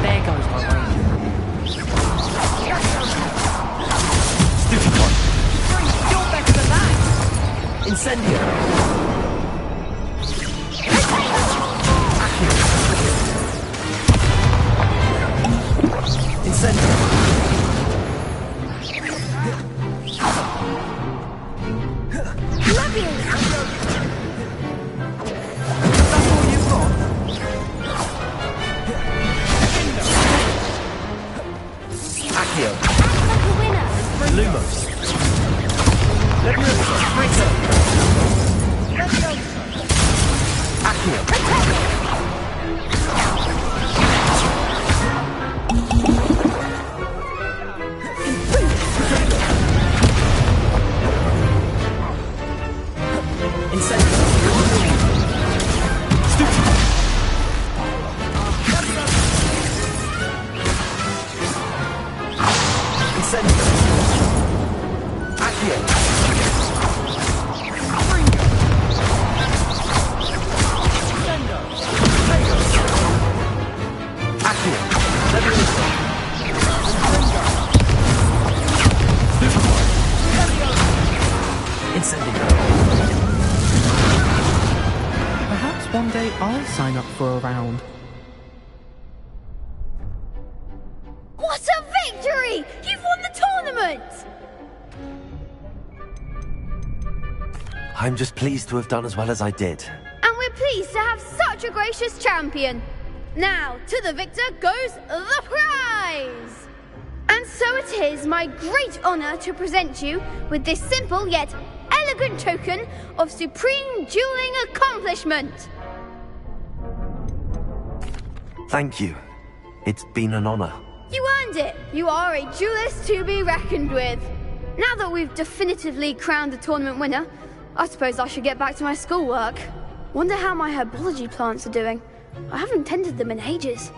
There goes my range. Stupid one. You're better than that. Incendio. Incendio. Accio. Lumos. Leviosa. Freezer. Accio. Incendio. Stupid. Incendio. Accio. Accio. Leviosa. Incendio. Perhaps one day I'll sign up for a round. What a victory! You've won the tournament! I'm just pleased to have done as well as I did. And we're pleased to have such a gracious champion. Now, to the victor goes the prize! And so it is my great honor to present you with this simple yet elegant token of supreme dueling accomplishment. Thank you. It's been an honor. You earned it. You are a duelist to be reckoned with. Now that we've definitively crowned the tournament winner, I suppose I should get back to my schoolwork. Wonder how my herbology plants are doing. I haven't tended them in ages.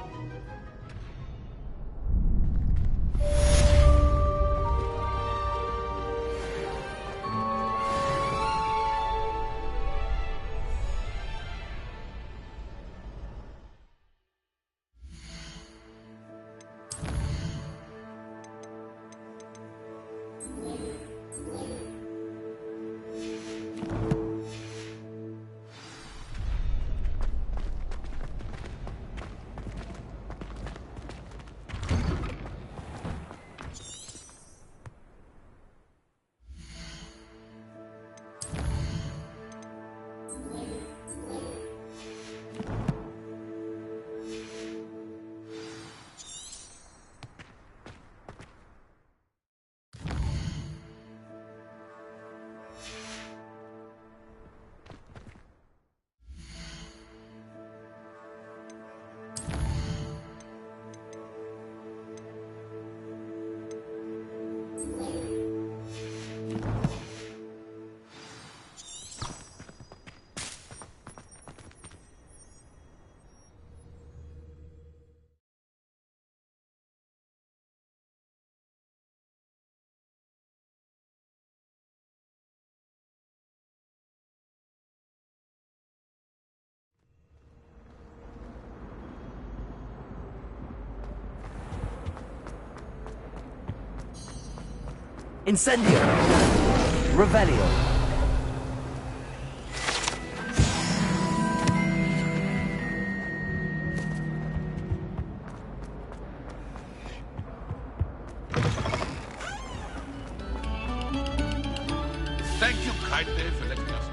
Incendio. Revelio. Thank you kindly for letting us.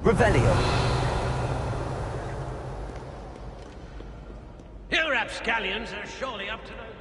Revelio. You rapscallions are surely up to no good.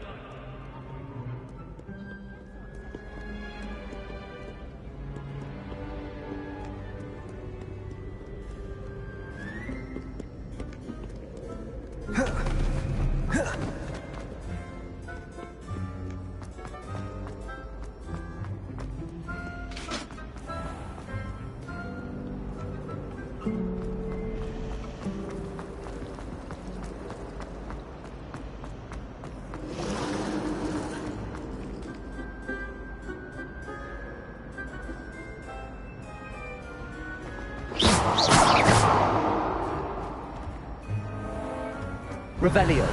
Revelio.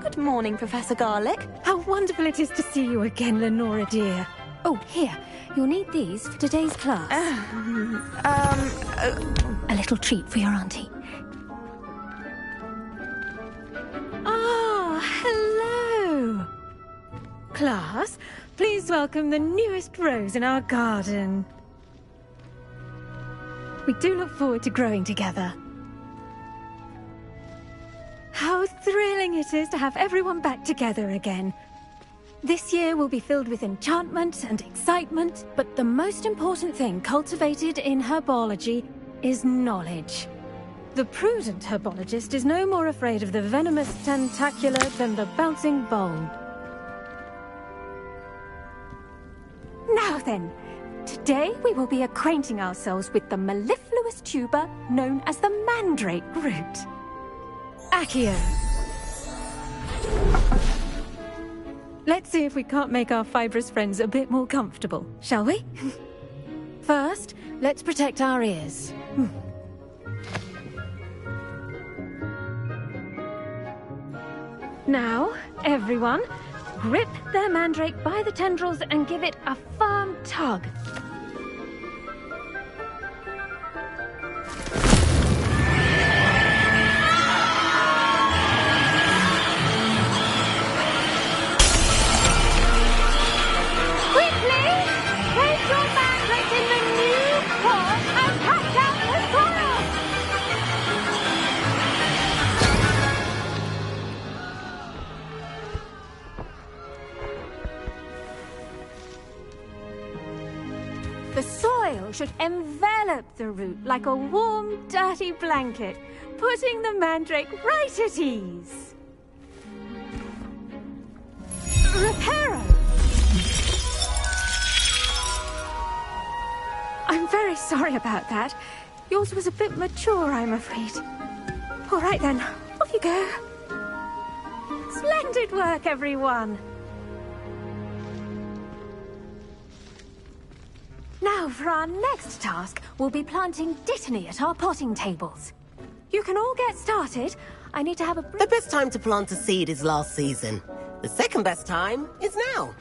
Good morning, Professor Garlick. How wonderful it is to see you again, Lenora dear. Oh, here. You'll need these for today's class. A little treat for your auntie. Ah, hello. Class, please welcome the newest rose in our garden. We do look forward to growing together. How thrilling it is to have everyone back together again. This year will be filled with enchantment and excitement, but the most important thing cultivated in herbology is knowledge. The prudent herbologist is no more afraid of the venomous tentacula than the bouncing bulb. Now then, today we will be acquainting ourselves with the mellifluous tuber known as the mandrake root. Accio. Let's see if we can't make our fibrous friends a bit more comfortable, shall we? First, let's protect our ears. Now, everyone, grip their mandrake by the tendrils and give it a firm tug. The soil should envelop the root like a warm, dirty blanket, putting the mandrake right at ease. Reparo! I'm very sorry about that. Yours was a bit mature, I'm afraid. All right then, off you go. Splendid work, everyone. Now, for our next task, we'll be planting Dittany at our potting tables. You can all get started. I need to have a... The best time to plant a seed is last season. The second best time is now.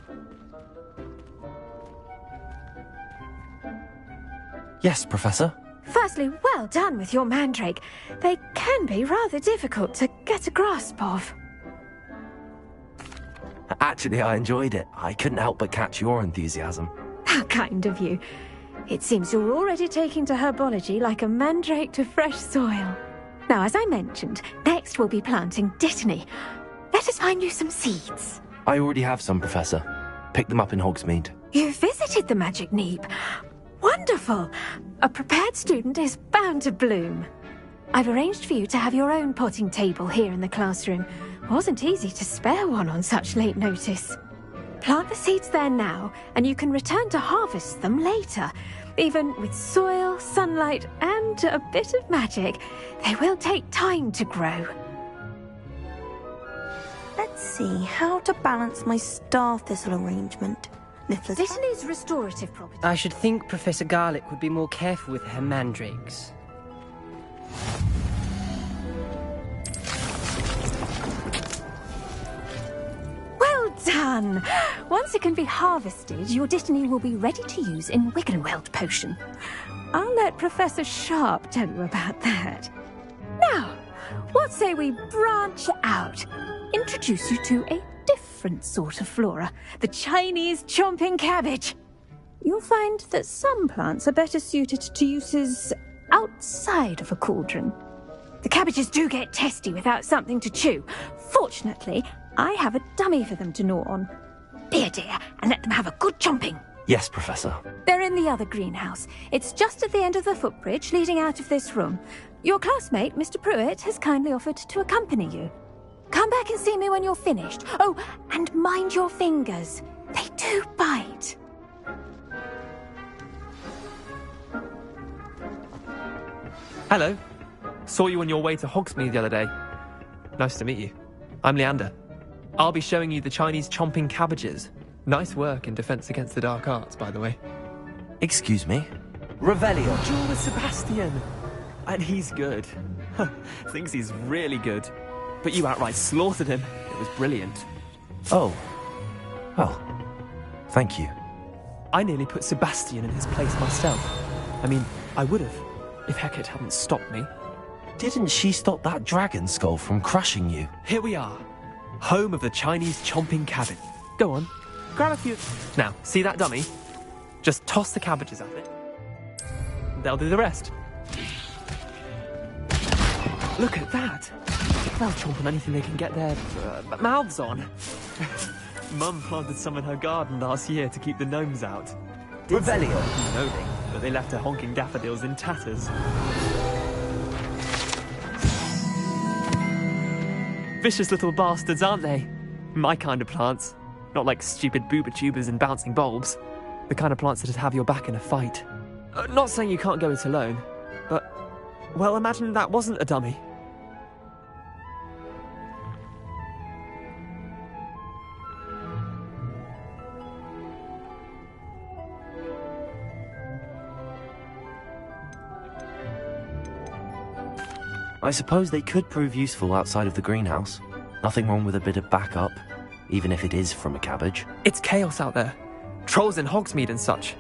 Yes, Professor. Firstly, well done with your mandrake. They can be rather difficult to get a grasp of. Actually, I enjoyed it. I couldn't help but catch your enthusiasm. How kind of you. It seems you're already taking to herbology like a mandrake to fresh soil. Now, as I mentioned, next we'll be planting Dittany. Let us find you some seeds. I already have some, Professor. Picked them up in Hogsmeade. You visited the Magic Neep. Wonderful! A prepared student is bound to bloom. I've arranged for you to have your own potting table here in the classroom. Wasn't easy to spare one on such late notice. Plant the seeds there now, and you can return to harvest them later. Even with soil, sunlight, and a bit of magic, they will take time to grow. Let's see how to balance my star thistle arrangement. Dittany's restorative property. I should think Professor Garlick would be more careful with her mandrakes. Well done! Once it can be harvested, your Dittany will be ready to use in Wiggenweld potion. I'll let Professor Sharp tell you about that. Now, what say we branch out? Introduce you to a different sort of flora, the Chinese chomping cabbage. You'll find that some plants are better suited to uses outside of a cauldron. The cabbages do get testy without something to chew. Fortunately, I have a dummy for them to gnaw on. Be a dear and let them have a good chomping. Yes, Professor. They're in the other greenhouse. It's just at the end of the footbridge leading out of this room. Your classmate, Mr. Pruitt, has kindly offered to accompany you. Come back and see me when you're finished. Oh, and mind your fingers. They do bite. Hello. Saw you on your way to Hogsmeade the other day. Nice to meet you. I'm Leander. I'll be showing you the Chinese chomping cabbages. Nice work in Defense Against the Dark Arts, by the way. Excuse me? Revelio. Duel with Sebastian. And he's good. Thinks he's really good. But you outright slaughtered him. It was brilliant. Oh. Well, thank you. I nearly put Sebastian in his place myself. I mean, I would have, if Hecate hadn't stopped me. Didn't she stop that dragon skull from crushing you? Here we are. Home of the Chinese chomping cabbage. Go on, grab a few... Now, see that dummy? Just toss the cabbages at it. They'll do the rest. Look at that. They'll chomp on anything they can get their mouths on. Mum planted some in her garden last year to keep the gnomes out. Revelio. Gnoming, but they left her honking daffodils in tatters. Vicious little bastards, aren't they? My kind of plants. Not like stupid booba tubers and bouncing bulbs. The kind of plants that'd have your back in a fight. Not saying you can't go it alone, but... Well, imagine that wasn't a dummy. I suppose they could prove useful outside of the greenhouse. Nothing wrong with a bit of backup, even if it is from a cabbage. It's chaos out there. Trolls in Hogsmeade and such.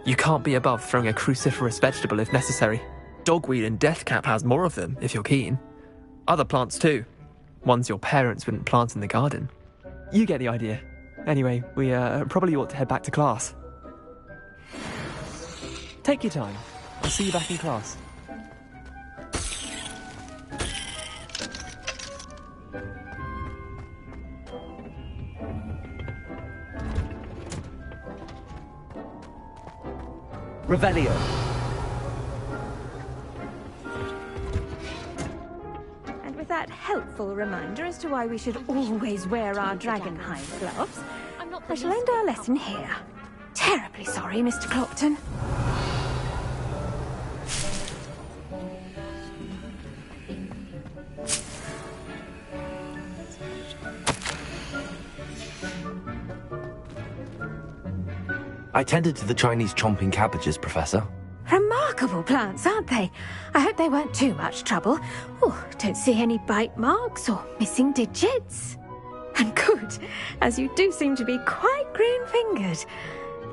You can't be above throwing a cruciferous vegetable if necessary. Dogweed and deathcap has more of them, if you're keen. Other plants too. Ones your parents wouldn't plant in the garden. You get the idea. Anyway, we probably ought to head back to class. Take your time. I'll see you back in class. Revelio. And with that helpful reminder as to why we should always wear our dragonhide gloves, I shall end our lesson here. Terribly sorry, Mr. Clopton. I tended to the Chinese chomping cabbages, Professor. Remarkable plants, aren't they? I hope they weren't too much trouble. Oh, don't see any bite marks or missing digits. And good, as you do seem to be quite green-fingered.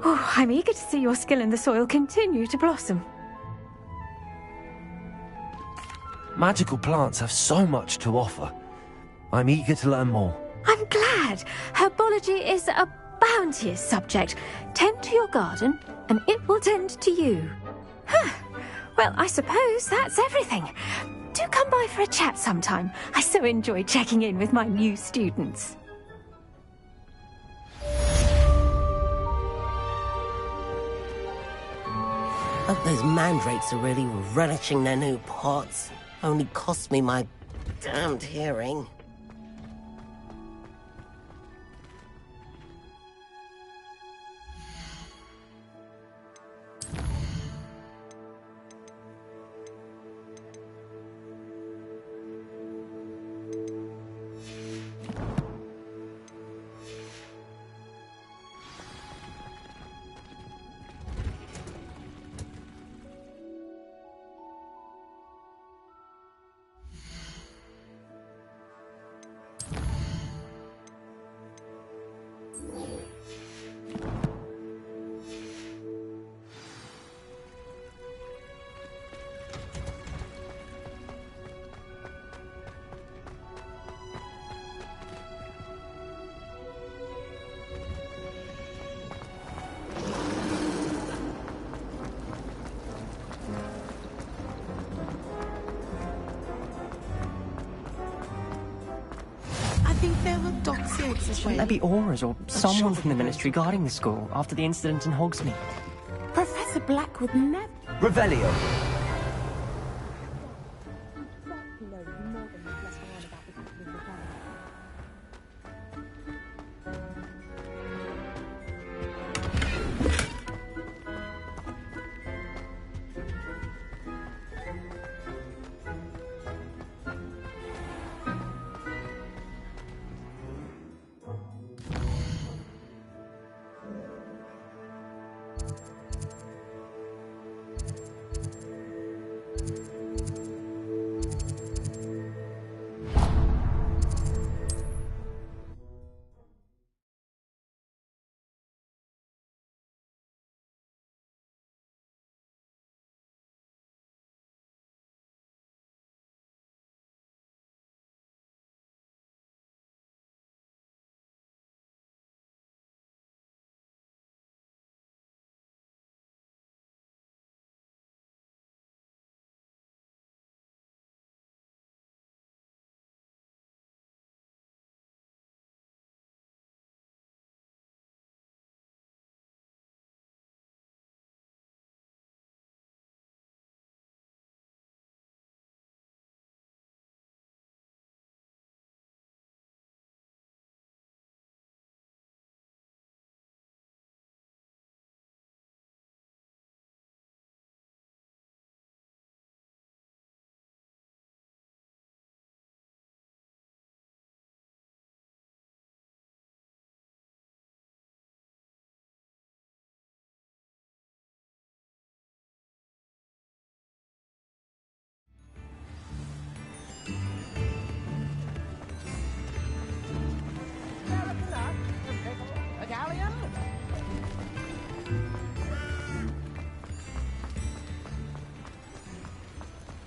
Oh, I'm eager to see your skill in the soil continue to blossom. Magical plants have so much to offer. I'm eager to learn more. I'm glad. Herbology is a bounteous subject. Tend to your garden, and it will tend to you. Huh. Well, I suppose that's everything. Do come by for a chat sometime. I so enjoy checking in with my new students. Hope those mandrakes are really relishing their new pots. Only cost me my damned hearing. Shouldn't there be auras or someone from the Ministry guarding the school after the incident in Hogsmeade? Professor Black would never... Revelio.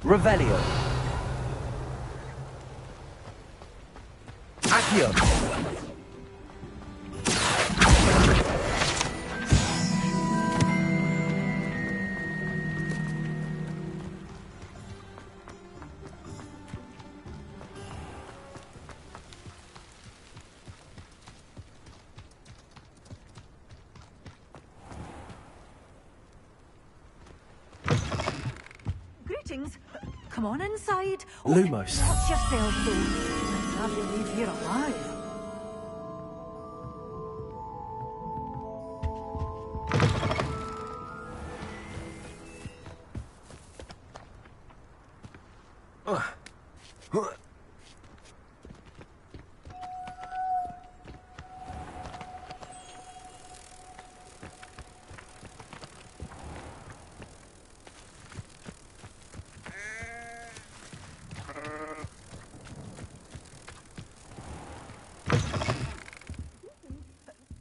Revelio. Accio. Greetings. Come on inside. Lumos. Watch yourself, though. Let's have you leave here alive.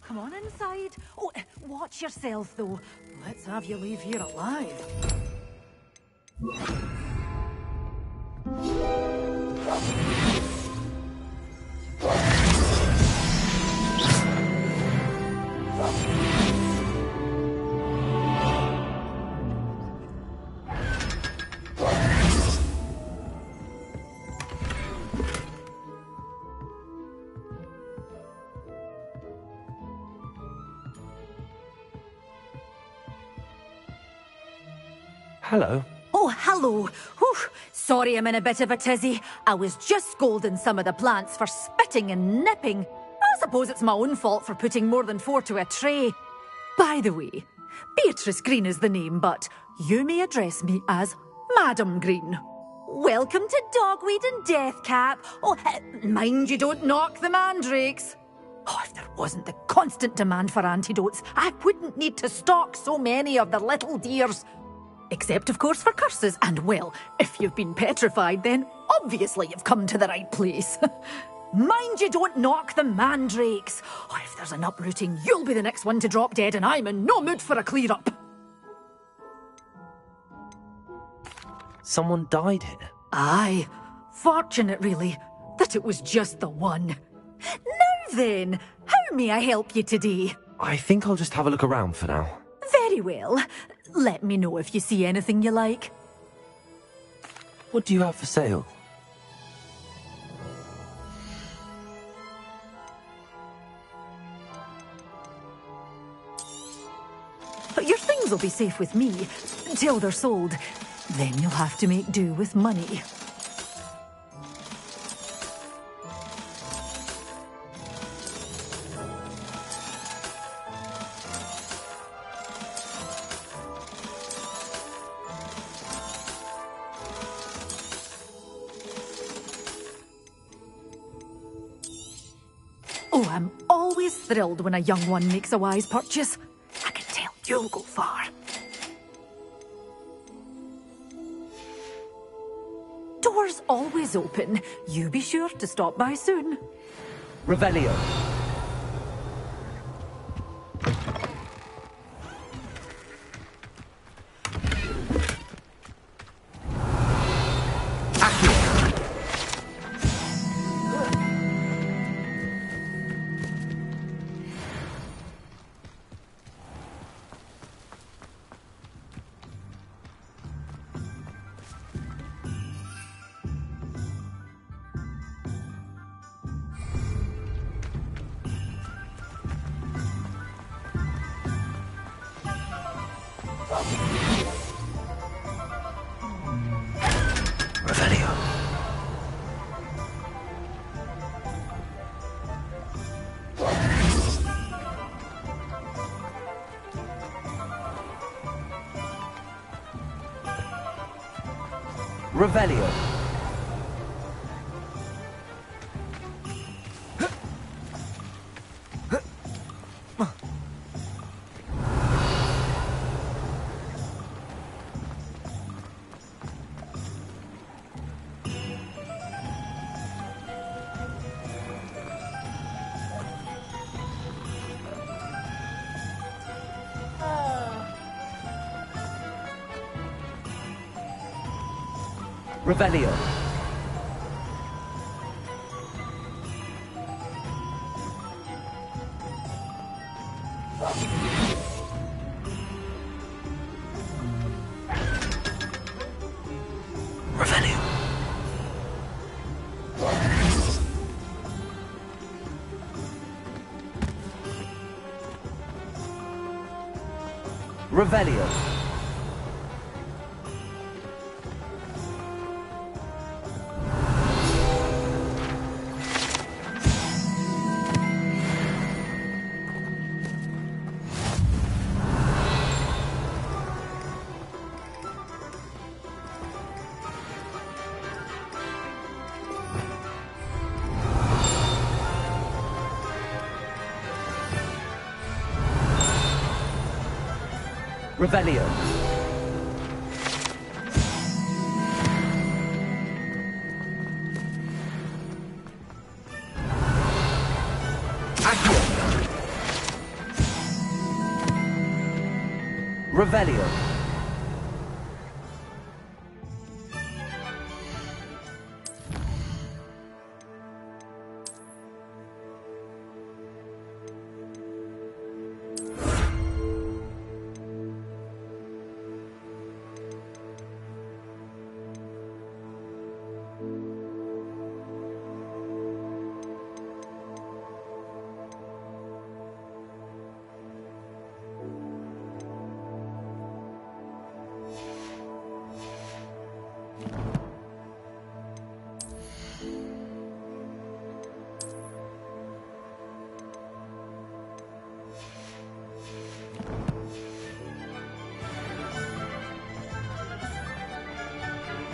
Come on inside. Oh, watch yourself, though. Let's have you leave here alive. Hello. Oh, hello. Whew. Sorry I'm in a bit of a tizzy. I was just scolding some of the plants for spitting and nipping. I suppose it's my own fault for putting more than 4 to a tray. By the way, Beatrice Green is the name, but you may address me as Madam Green. Welcome to Dogweed and Deathcap. Oh, mind you don't knock the mandrakes. Oh, if there wasn't the constant demand for antidotes, I wouldn't need to stock so many of the little dears. Except, of course, for curses. And, well, if you've been petrified, then obviously you've come to the right place. Mind you don't knock the mandrakes. Oh, if there's an uprooting, you'll be the next one to drop dead, and I'm in no mood for a clear-up. Someone died here? Aye. Fortunate, really, that it was just the one. Now then, how may I help you today? I think I'll just have a look around for now. Very well. Let me know if you see anything you like. What do you have for sale? Your things will be safe with me until they're sold. Then you'll have to make do with money. Oh, I'm always thrilled when a young one makes a wise purchase. I can tell you'll go far. Doors always open. You be sure to stop by soon. Revelio. Revelio. Revelio. Revelio. Revelio. Revelio. Revelio.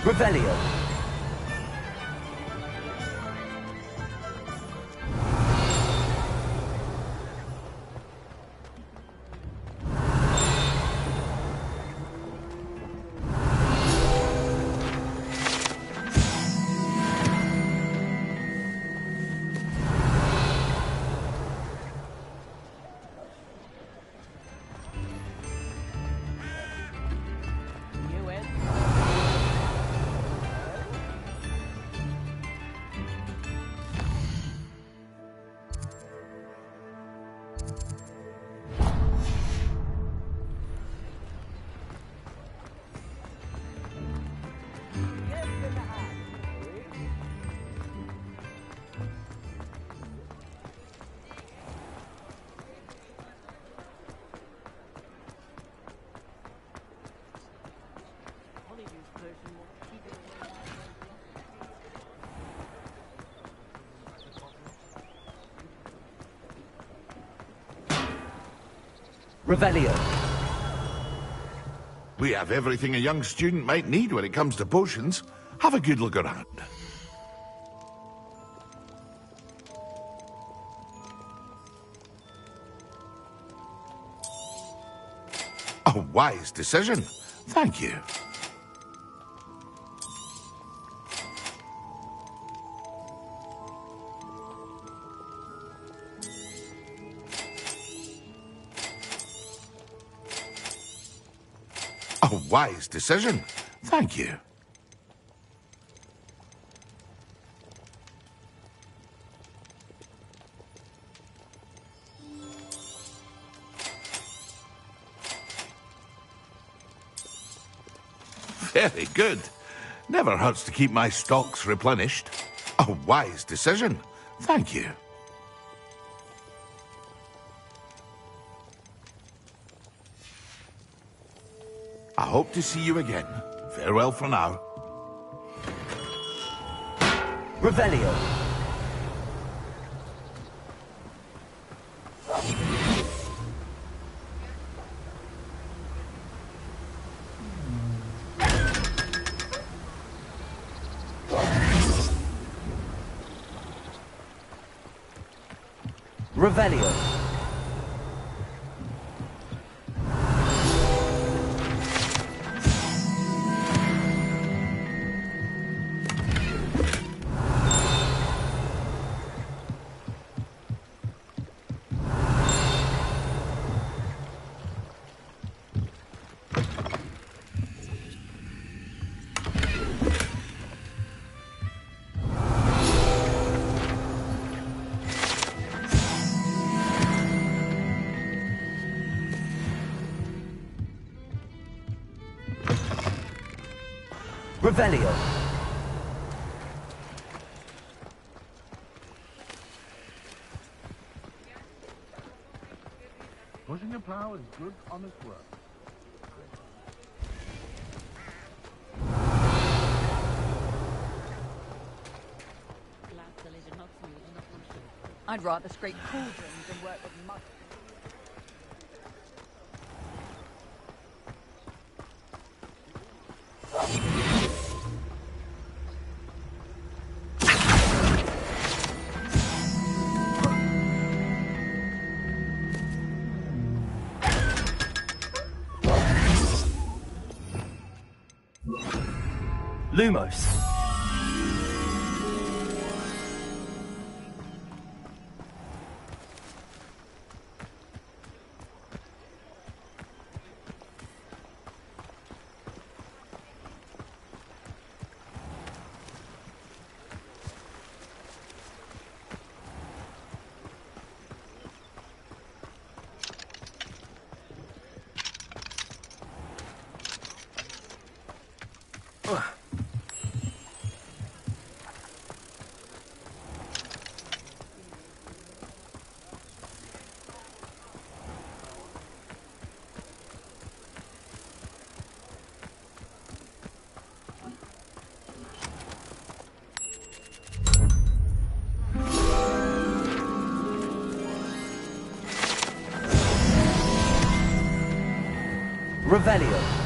Revelio. Revelio. We have everything a young student might need when it comes to potions. Have a good look around. A wise decision. Thank you. A wise decision. Thank you. Very good. Never hurts to keep my stocks replenished. A wise decision. Thank you. I hope to see you again. Farewell for now. Revelio. Revelio. Revelio. Pushing a plow is good, honest work. I'd rather scrape cauldrons than work with mud. Lumos. Revelio.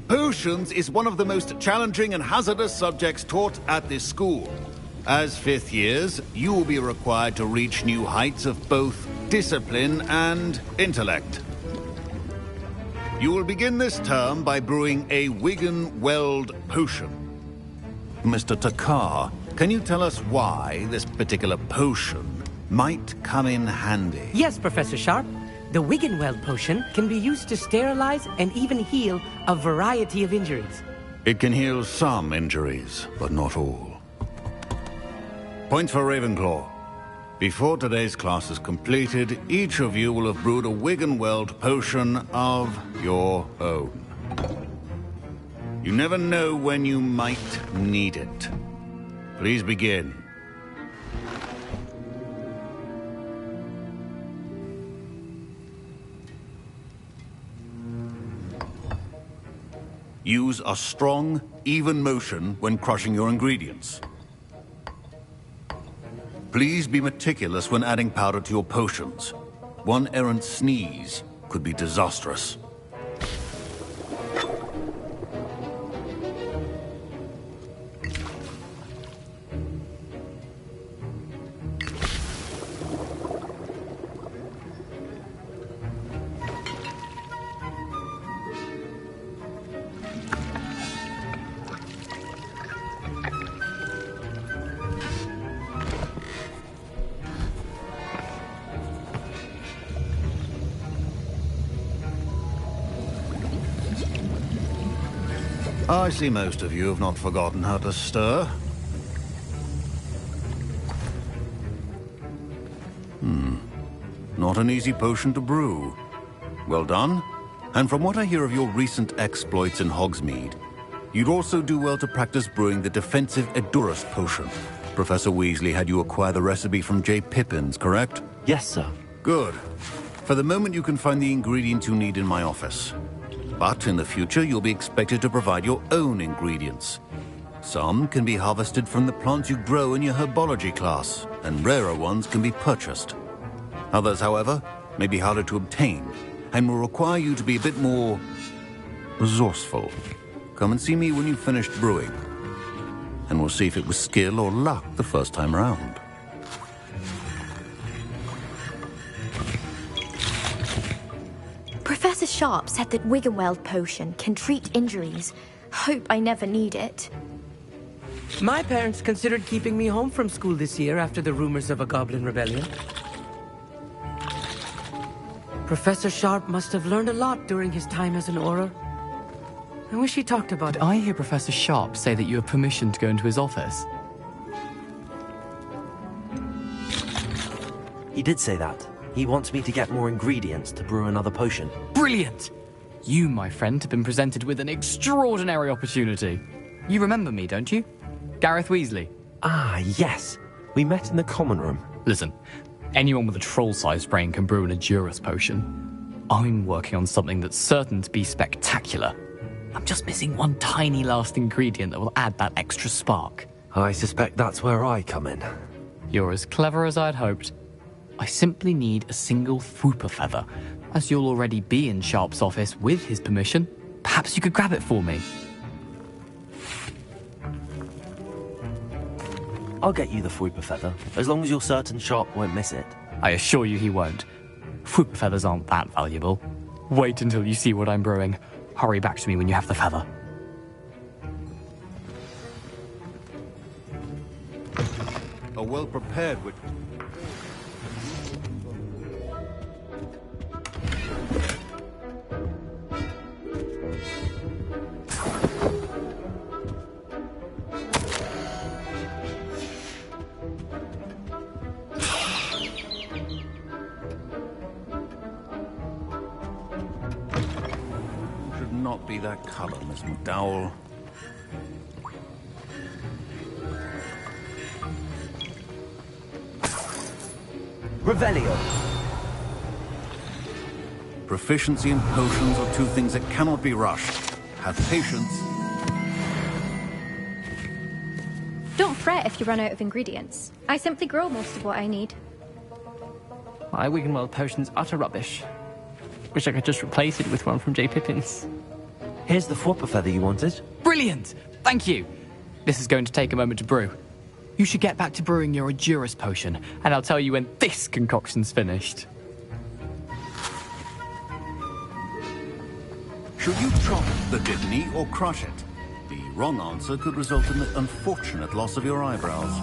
Potions is one of the most challenging and hazardous subjects taught at this school. As fifth years, you will be required to reach new heights of both discipline and intellect. You will begin this term by brewing a Wigan-Weld potion. Mr. Takar, can you tell us why this particular potion might come in handy? Yes, Professor Sharp. The Wigan-Weld potion can be used to sterilize and even heal a variety of injuries. It can heal some injuries, but not all. Points for Ravenclaw. Before today's class is completed, each of you will have brewed a Wigan-Weld potion of your own. You never know when you might need it. Please begin. Use a strong, even motion when crushing your ingredients. Please be meticulous when adding powder to your potions. One errant sneeze could be disastrous. I see most of you have not forgotten how to stir. Not an easy potion to brew. Well done. And from what I hear of your recent exploits in Hogsmeade, you'd also do well to practice brewing the defensive Edurus potion. Professor Weasley had you acquire the recipe from J. Pippin's, correct? Yes, sir. Good. For the moment, you can find the ingredients you need in my office. But in the future, you'll be expected to provide your own ingredients. Some can be harvested from the plants you grow in your herbology class, and rarer ones can be purchased. Others, however, may be harder to obtain, and will require you to be a bit more resourceful. Come and see me when you've finished brewing, and we'll see if it was skill or luck the first time round. Professor Sharp said that Wigan-Weld potion can treat injuries. hope I never need it. My parents considered keeping me home from school this year after the rumors of a goblin rebellion. Professor Sharp must have learned a lot during his time as an Auror. I wish he talked about it. Did I hear Professor Sharp say that you have permission to go into his office? He did say that. He wants me to get more ingredients to brew another potion. Brilliant! You, my friend, have been presented with an extraordinary opportunity. You remember me, don't you? Gareth Weasley. Ah, yes. We met in the common room. Listen, anyone with a troll-sized brain can brew an Edurus potion. I'm working on something that's certain to be spectacular. I'm just missing one tiny last ingredient that will add that extra spark. I suspect that's where I come in. You're as clever as I'd hoped. I simply need a single Fwooper feather. As you'll already be in Sharp's office with his permission, perhaps you could grab it for me. I'll get you the Fwooper feather, as long as you're certain Sharp won't miss it. I assure you he won't. Fwooper feathers aren't that valuable. Wait until you see what I'm brewing. Hurry back to me when you have the feather. A well-prepared witch. Should not be that color, Miss McDowell. Revelio. Proficiency and potions are two things that cannot be rushed. Have patience. Don't fret if you run out of ingredients. I simply grow most of what I need. My Wiggenweld potion's utter rubbish. Wish I could just replace it with one from J. Pippin's. Here's the Fwooper feather you wanted. Brilliant! Thank you! This is going to take a moment to brew. You should get back to brewing your Edurus potion, and I'll tell you when this concoction's finished. Should you chop the Dittany or crush it? The wrong answer could result in the unfortunate loss of your eyebrows.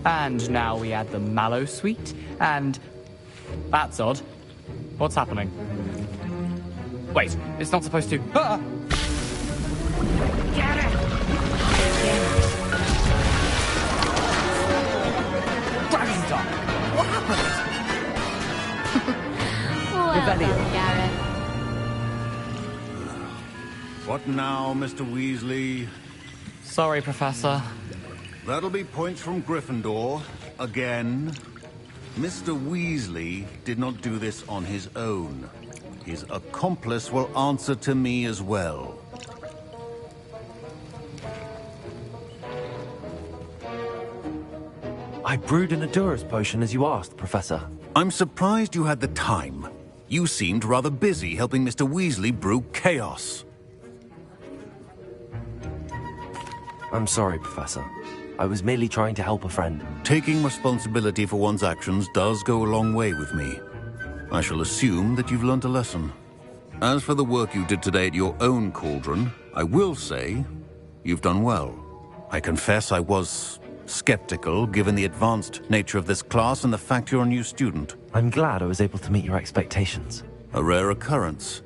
And now we add the mallow sweet, and... That's odd. What's happening? Wait, it's not supposed to... Ah! Get it! Dragon's Dark! What happened? Well done, Gareth. What now, Mr. Weasley? Sorry, Professor. That'll be points from Gryffindor. Again. Mr. Weasley did not do this on his own. His accomplice will answer to me as well. I brewed an Endurance potion as you asked, Professor. I'm surprised you had the time. You seemed rather busy helping Mr. Weasley brew chaos. I'm sorry, Professor. I was merely trying to help a friend. Taking responsibility for one's actions does go a long way with me. I shall assume that you've learnt a lesson. As for the work you did today at your own cauldron, I will say you've done well. I confess I was skeptical, given the advanced nature of this class and the fact you're a new student. I'm glad I was able to meet your expectations. A rare occurrence.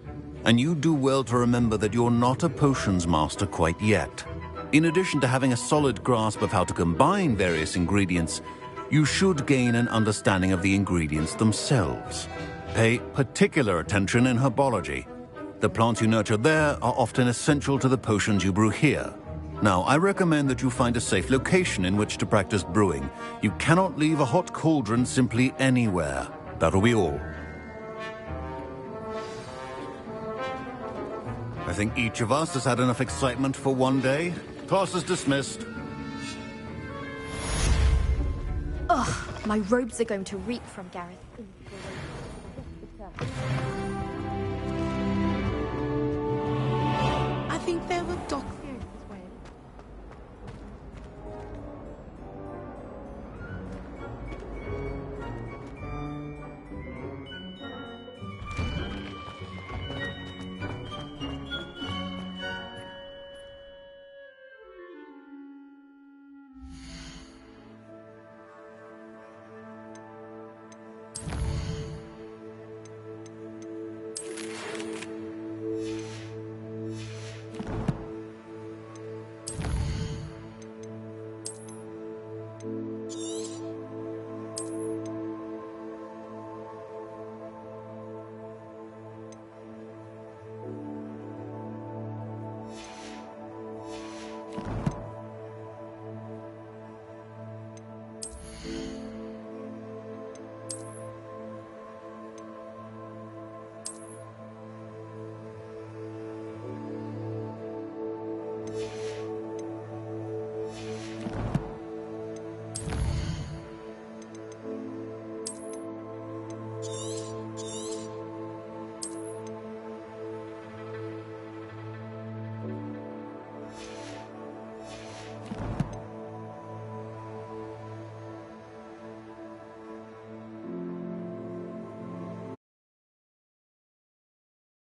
And you do well to remember that you're not a potions master quite yet. In addition to having a solid grasp of how to combine various ingredients, you should gain an understanding of the ingredients themselves. Pay particular attention in herbology. The plants you nurture there are often essential to the potions you brew here. Now, I recommend that you find a safe location in which to practice brewing. You cannot leave a hot cauldron simply anywhere. That'll be all. I think each of us has had enough excitement for one day. Class is dismissed. Ugh, my robes are going to reek from Gareth. I think they will dock.